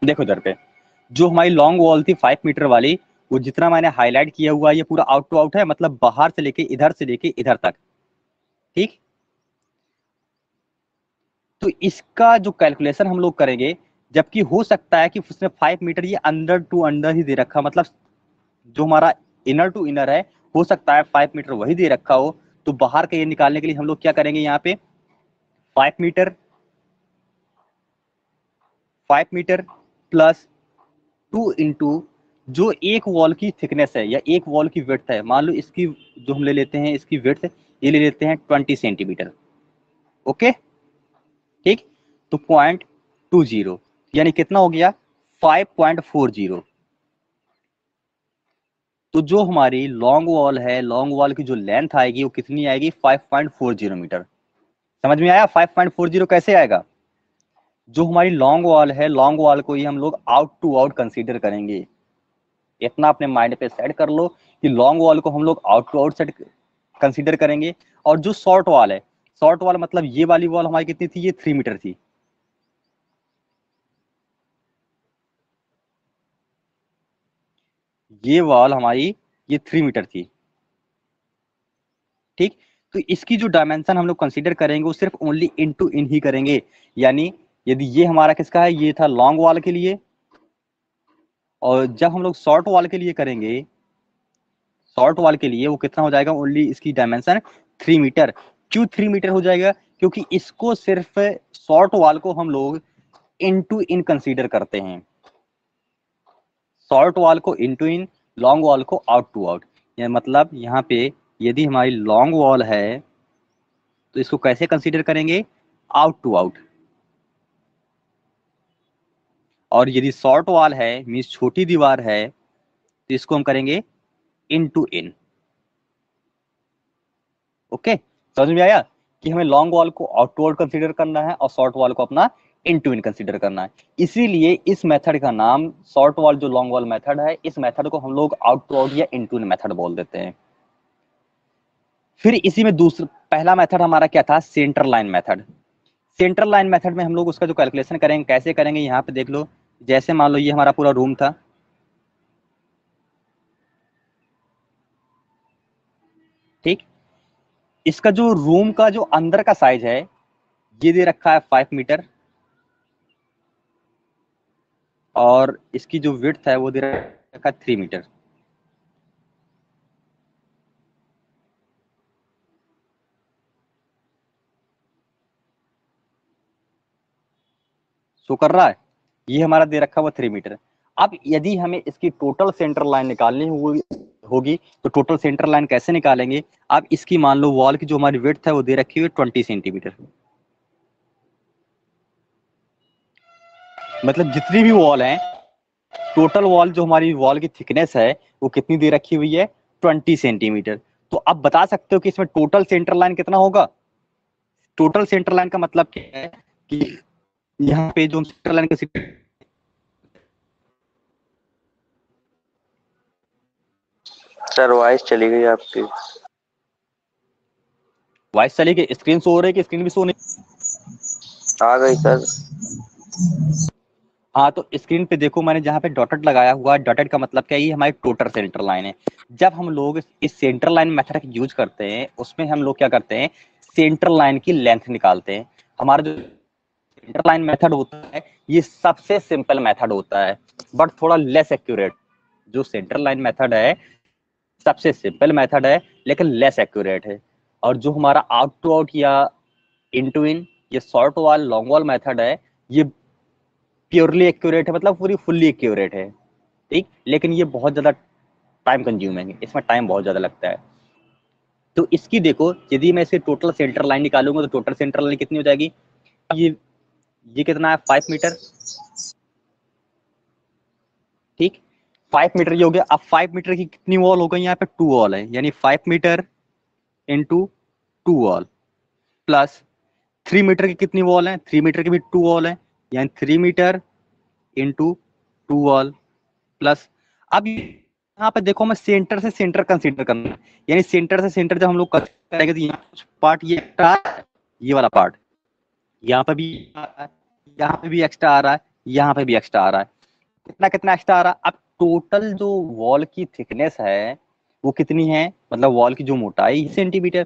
Speaker 1: देखो इधर पे जो हमारी लॉन्ग वॉल थी 5 मीटर वाली, वो जितना मैंने हाईलाइट किया हुआ है ये पूरा आउट टू आउट है, मतलब बाहर से लेके इधर तक। ठीक, तो इसका जो कैलकुलेशन हम लोग करेंगे, जबकि हो सकता है कि उसने 5 मीटर ये अंदर टू अंदर ही दे रखा, मतलब जो हमारा इनर टू इनर है, हो सकता है 5 मीटर वही दे रखा हो। तो बाहर का ये निकालने के लिए हम लोग क्या करेंगे? यहाँ पे 5 मीटर प्लस 2 इंटू जो एक वॉल की थिकनेस है या एक वॉल की विड्थ है। मान लो इसकी जो हम ले लेते हैं, इसकी विड्थ ये ले लेते हैं 20 सेंटीमीटर। ओके, ठीक, तो 0.20 यानी कितना हो गया? 5.40। तो जो हमारी लॉन्ग वॉल है, लॉन्ग वॉल की जो लेंथ आएगी वो कितनी आएगी? 5.40 मीटर। समझ में आया? 5.40 कैसे आएगा? जो हमारी लॉन्ग वॉल है, लॉन्ग वॉल को ही हम लोग आउट टू आउट कंसीडर करेंगे। इतना अपने माइंड पे सेट कर लो कि लॉन्ग वॉल को हम लोग out to out set consider करेंगे। और जो शॉर्ट वॉल है, शॉर्ट वॉल मतलब ये वाली वॉल हमारी कितनी थी? ये 3 मीटर थी। ये वॉल हमारी ये 3 मीटर थी। ठीक, तो इसकी जो डायमेंशन हम लोग कंसीडर करेंगे वो सिर्फ ओनली इन टू इन ही करेंगे। यानी यदि ये हमारा किसका है? ये था लॉन्ग वॉल के लिए। और जब हम लोग शॉर्ट वॉल के लिए करेंगे, शॉर्ट वॉल के लिए वो कितना हो जाएगा? ओनली इसकी डायमेंशन 3 मीटर। क्यों 3 मीटर हो जाएगा? क्योंकि इसको सिर्फ शॉर्ट वॉल को हम लोग इन टू इन कंसीडर करते हैं। शॉर्ट वॉल को इन टू इन, लॉन्ग वॉल को आउट टू आउट। मतलब यहाँ पे यदि हमारी लॉन्ग वॉल है तो इसको कैसे कंसीडर करेंगे? Out to out. और यदि शॉर्ट वॉल है, मीन्स छोटी दीवार है, तो इसको हम करेंगे इन टू इन। ओके, समझ में आया? कि हमें लॉन्ग वॉल को आउटवर्ड कंसीडर करना है और शॉर्ट वॉल को अपना इन टू इन कंसीडर करना है। इसीलिए इस मेथड का नाम शॉर्ट वॉल जो लॉन्ग वॉल मेथड है, इस मेथड को हम लोग आउटवर्ड या इन टू इन मेथड बोल देते हैं। फिर इसी में दूसरा पहला मेथड हमारा क्या था, centre line method. Centre line method में हम लोग उसका जो कैलकुलेशन करेंगे, कैसे करेंगे, यहाँ पे देख लो। जैसे मान लो ये हमारा पूरा रूम था, ठीक। इसका जो रूम का जो अंदर का साइज है ये दे रखा है 5 मीटर, और इसकी जो विड्थ है वो दे रखा है 3 मीटर। शो कर रहा है, ये हमारा दे रखा हुआ 3 मीटर। अब यदि हमें इसकी टोटल सेंटर लाइन निकालनी होगी तो टोटल सेंटर लाइन कैसे निकालेंगे। अब इसकी मान लो वॉल की जो हमारी विड्थ है वो दे रखी हुई 20 सेंटीमीटर। मतलब जितनी भी वॉल है, टोटल वॉल जो हमारी वॉल की थिकनेस है वो कितनी दे रखी हुई है, 20 सेंटीमीटर। तो अब बता सकते हो कि इसमें टोटल सेंटर लाइन कितना होगा। टोटल सेंटर लाइन का मतलब क्या है कि यहाँ पे जो सेंटर लाइन का
Speaker 5: सर वॉइस चली गई आपकी।
Speaker 1: वॉइस चली गई, स्क्रीन शो हो रही है कि स्क्रीन भी शो नहीं
Speaker 5: आ गई सर।
Speaker 1: हाँ, तो स्क्रीन पे देखो, मैंने जहाँ पे डॉटेड लगाया हुआ है, डॉटेड का मतलब क्या है, ये हमारी टोटल सेंटर लाइन है। जब हम लोग इस सेंटर लाइन मेथड यूज करते हैं, उसमें हम लोग क्या करते हैं, सेंटर लाइन की लेंथ निकालते हैं। हमारा जो सेंटर लाइन मेथड होता है ये सबसे सिंपल मेथड होता है, बट थोड़ा लेस एक्यूरेट। जो सेंटर लाइन मेथड है सबसे सिंपल मेथड है लेकिन लेस एक्यूरेट है। और जो हमारा आउट टू आउट या इन टू इन, ये short wall long wall method है, ये प्योरली एक्यूरेट है, मतलब पूरी फुल्ली एक्यूरेट है, ठीक। लेकिन ये बहुत ज्यादा टाइम कंज्यूमिंग है, इसमें टाइम बहुत ज्यादा लगता है। तो इसकी देखो, यदि मैं इसे टोटल सेंटर लाइन निकालूंगा तो टोटल सेंटर लाइन कितनी हो जाएगी, ये कितना है, 5 मीटर, ठीक। 5 मीटर ये हो गया। अब 5 मीटर की कितनी वॉल हो गई, यहाँ पे 2 वॉल है, यानी 5 metre into 2 wall, plus 3 metre की कितनी वॉल है, 3 मीटर की भी 2 वॉल है, यानी 3 मीटर इंटू 2 वॉल, प्लस। अब यहाँ पे देखो, मैं सेंटर से सेंटर कंसीडर करना है, यानी सेंटर से सेंटर जब हम लोग करेंगे तो यहाँ कुछ पार्ट ये एक्स्ट्रा, ये वाला पार्ट यहाँ पे भी आ रहा है, यहाँ पे भी एक्स्ट्रा आ रहा है, यहाँ पे भी एक्स्ट्रा आ रहा है। कितना कितना एक्स्ट्रा आ रहा है। अब टोटल जो वॉल की थिकनेस है वो कितनी है, मतलब वॉल की जो मोटाई सेंटीमीटर,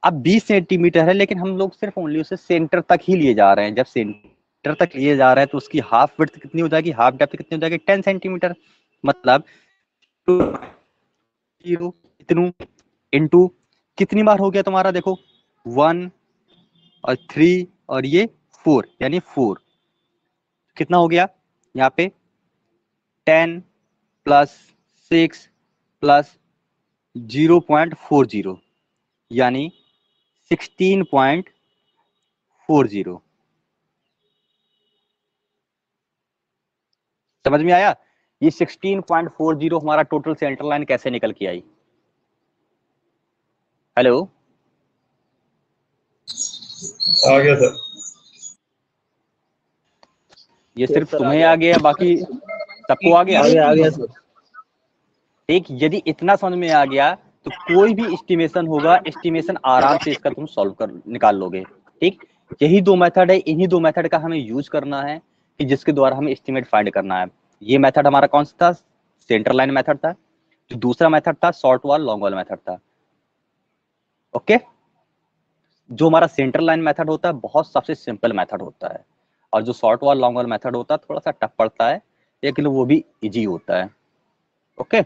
Speaker 1: अब 20 सेंटीमीटर है, लेकिन हम लोग सिर्फ ओनली उसे सेंटर तक ही लिए जा रहे हैं। जब सेंटर तक लिए जा रहे हैं तो उसकी हाफ विड्थ कितनी हो जाएगी, हाफ डेप्थ कितनी हो जाएगी, 10 सेंटीमीटर। मतलब 0 इतनू इंटू कितनी बार हो गया तुम्हारा, देखो 1 और 3 और ये 4, यानी 4 कितना हो गया यहाँ पे, 10 प्लस 6 प्लस 0.40, यानी 16.40। समझ में आया। ये 16.40 हमारा टोटल सेंटर लाइन कैसे निकल के आई। हेलो,
Speaker 3: आ गया सर।
Speaker 1: ये सिर्फ तुम्हें आ गया, बाकी सबको आ गया।
Speaker 6: आ गया सर।
Speaker 1: ठीक, यदि इतना समझ में आ गया तो कोई भी एस्टिमेशन होगा, एस्टिमेशन आराम से इसका तुम सॉल्व कर निकाल लोगे, ठीक। यही दो मेथड है, इन्हीं दो मेथड का हमें यूज करना है कि जिसके द्वारा हमें एस्टिमेट फाइंड करना है। ये मेथड हमारा कौन सा था, सेंटर लाइन मेथड था। जो दूसरा मेथड था short wall long wall method था। ओके, जो हमारा सेंटर लाइन मेथड होता है बहुत सबसे सिंपल मेथड होता है, और जो short wall long wall method होता है थोड़ा सा टफ पड़ता है, लेकिन वो भी इजी होता है। ओके,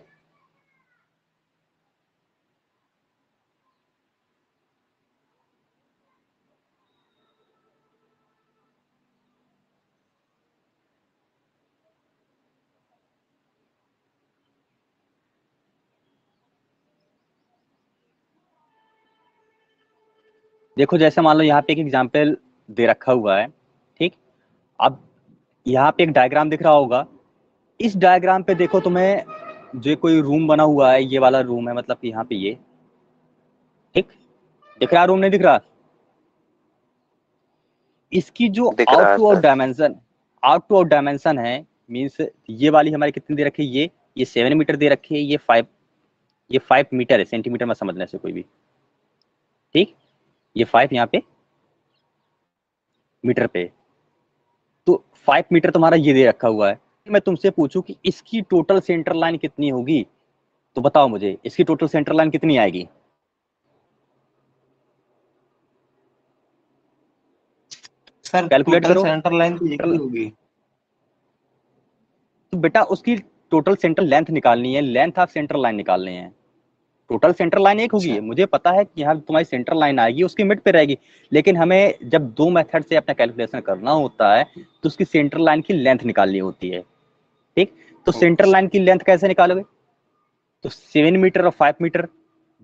Speaker 1: देखो जैसे मान लो यहाँ पे एक एग्जाम्पल दे रखा हुआ है, ठीक। अब यहाँ पे एक डायग्राम दिख रहा होगा। इस डायग्राम पे देखो तुम्हें, जो कोई रूम बना हुआ है, ये वाला रूम है, मतलब यहाँ पे ये, ठीक। दिख रहा रूम, नहीं दिख रहा, इसकी जो
Speaker 5: दिख रहा है
Speaker 1: out to
Speaker 5: sir.
Speaker 1: Out dimension है, मींस ये वाली हमारी कितनी दे रखी है, ये 7 मीटर दे रखी है, ये 5 मीटर है, सेंटीमीटर में समझने से कोई भी, ठीक, ये 5 यहाँ पे मीटर पे, तो 5 मीटर तुम्हारा ये दे रखा हुआ है। मैं तुमसे पूछूं कि इसकी टोटल सेंटर लाइन कितनी होगी, तो बताओ मुझे इसकी टोटल सेंटर लाइन कितनी आएगी।
Speaker 8: सर
Speaker 1: कैलकुलेट
Speaker 8: टोटल
Speaker 1: करो।
Speaker 8: सेंटर लाइन तो एक ही होगी।
Speaker 1: तो बेटा उसकी टोटल सेंटर लेंथ निकालनी है, लेंथ ऑफ सेंटर लाइन निकालनी है। टोटल सेंटर लाइन एक होगी, मुझे पता है कि यहाँ तुम्हारी सेंटर लाइन आएगी, उसकी मिड पे रहेगी, लेकिन हमें जब दो मेथड से अपना कैलकुलेशन करना होता है तो उसकी सेंटर लाइन की लेंथ निकालनी होती है, ठीक। तो सेंटर लाइन की लेंथ कैसे निकालोगे, तो 7 मीटर और 5 मीटर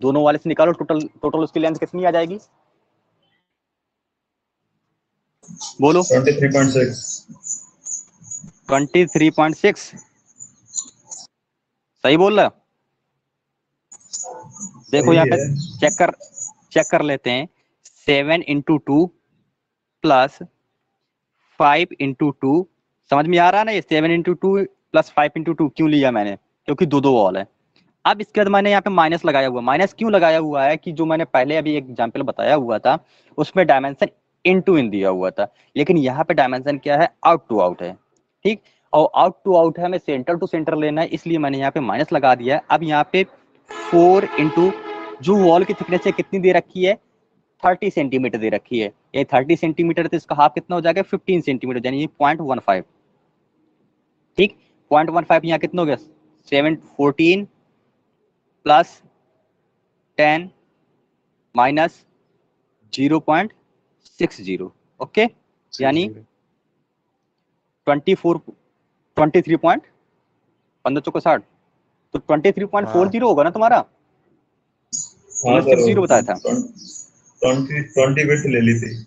Speaker 1: दोनों वाले से निकालो, टोटल उसकी लेंथ कितनी आ जाएगी, बोलो।
Speaker 3: 23.6।
Speaker 1: 23.6 सही बोल रहा। देखो यहाँ पे चेक कर लेते हैं। 7 × 2 प्लस 5 × 2, समझ में आ रहा है ना, ये 7 × 2 प्लस 5 × 2 क्यों लिया मैंने, क्योंकि दो वॉल है। अब इसके बाद मैंने यहाँ पे माइनस लगाया हुआ, माइनस क्यों लगाया हुआ है कि जो मैंने पहले अभी एक एग्जाम्पल बताया हुआ था उसमें डायमेंशन इन दिया हुआ था, लेकिन यहाँ पे डायमेंशन क्या है, आउट टू आउट है, ठीक। और आउट टू आउट है, हमें सेंटर टू सेंटर लेना है, इसलिए मैंने यहाँ पे माइनस लगा दिया है। अब यहाँ पे 4 × जो वॉल की थिकनेस है कितनी दे रखी है, 30 सेंटीमीटर दे रखी है, ये 30 सेंटीमीटर, तो इसका हाफ कितना हो जाएगा, 15 सेंटीमीटर, यानी 0.15, ठीक। 0.15 यहाँ कितना हो गया, 14 प्लस 10 माइनस 0.60, ओके, यानी 23.60, तो 23.40 होगा ना तुम्हारा,
Speaker 3: हाँ सर,
Speaker 1: 60 बताया था,
Speaker 3: 20 बिट ले ली थी।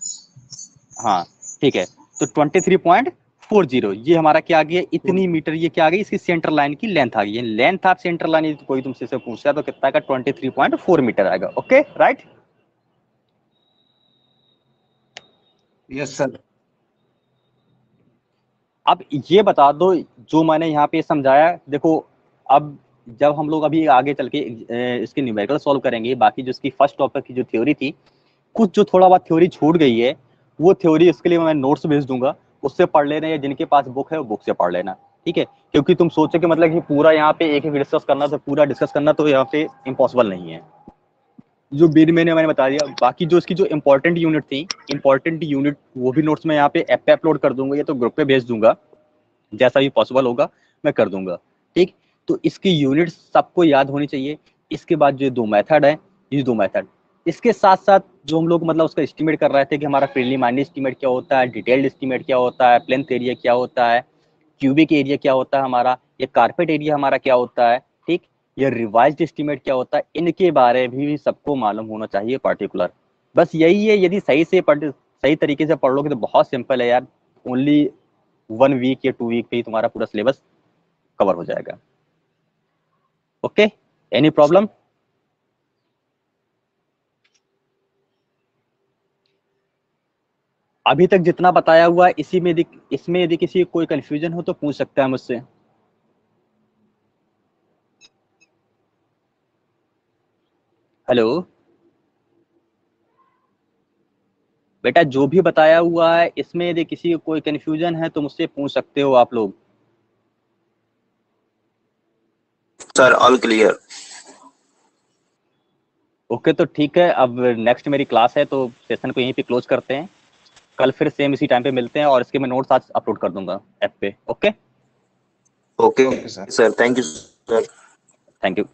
Speaker 1: हाँ ठीक है, तो 23.40 ये हमारा क्या आ गया, इतनी मीटर, ये क्या आ गई, इसकी सेंटर लाइन की लेंथ आ गई। लेंथ ऑफ सेंटर लाइन कोई तुमसे से पूछता है तो कितना का 23.4 मीटर आएगा, ओके राइट।
Speaker 8: Yes sir.
Speaker 1: अब ये बता दो जो मैंने यहाँ पे समझाया, देखो अब जब हम लोग अभी आगे चल के इसके न्यूमेरिकल सॉल्व करेंगे, बाकी जो इसकी फर्स्ट टॉपिक की जो थ्योरी थी, कुछ जो थोड़ा बहुत थ्योरी छूट गई है, वो थ्योरी इसके लिए मैं नोट्स भेज दूंगा, उससे पढ़ लेना, या जिनके पास बुक है वो बुक से पढ़ लेना, ठीक है। क्योंकि तुम सोचो कि मतलब कि पूरा यहाँ पे एक डिस्कस करना, तो पूरा डिस्कस करना तो यहाँ पे इम्पॉसिबल नहीं है। जो बीच मैंने बता दिया, बाकी जो इसकी जो इंपॉर्टेंट यूनिट थी, इंपॉर्टेंट यूनिट वो भी नोट्स में यहाँ पे ऐप पे अपलोड कर दूंगा, या तो ग्रुप पे भेज दूंगा, जैसा भी पॉसिबल होगा मैं कर दूंगा, ठीक। तो इसकी यूनिट सबको याद होनी चाहिए। इसके बाद जो दो मेथड है, ये दो मेथड, इसके साथ साथ जो हम लोग मतलब उसका एस्टिमेट कर रहे थे कि हमारा प्रीलिमिनरी एस्टिमेट क्या होता है, डिटेल्ड एस्टिमेट क्या होता है, प्लेंथ एरिया क्या होता है, क्यूबिक एरिया क्या होता है हमारा, ये कारपेट एरिया हमारा क्या होता है, ठीक, ये रिवाइज्ड एस्टिमेट क्या होता है, इनके बारे में भी सबको मालूम होना चाहिए पर्टिकुलर। बस यही है, यदि सही तरीके से पढ़ लोगे तो बहुत सिंपल है यार, ओनली 1 वीक या 2 वीक पे ही तुम्हारा पूरा सिलेबस कवर हो जाएगा, ओके। Any problem? अभी तक जितना बताया हुआ है इसमें यदि किसी कोई कंफ्यूजन हो तो पूछ सकता है मुझसे। हेलो बेटा, जो भी बताया हुआ है इसमें यदि किसी को कोई कंफ्यूजन है तो मुझसे पूछ सकते हो आप लोग।
Speaker 6: Sir all clear.
Speaker 1: ओके तो ठीक है, अब नेक्स्ट मेरी क्लास है तो सेशन को यहीं पे क्लोज करते हैं। कल फिर सेम इसी टाइम पे मिलते हैं, और इसके मैं नोट्स आज अपलोड कर दूंगा ऐप पे, okay.
Speaker 6: Okay sir, thank you sir.
Speaker 1: Thank you.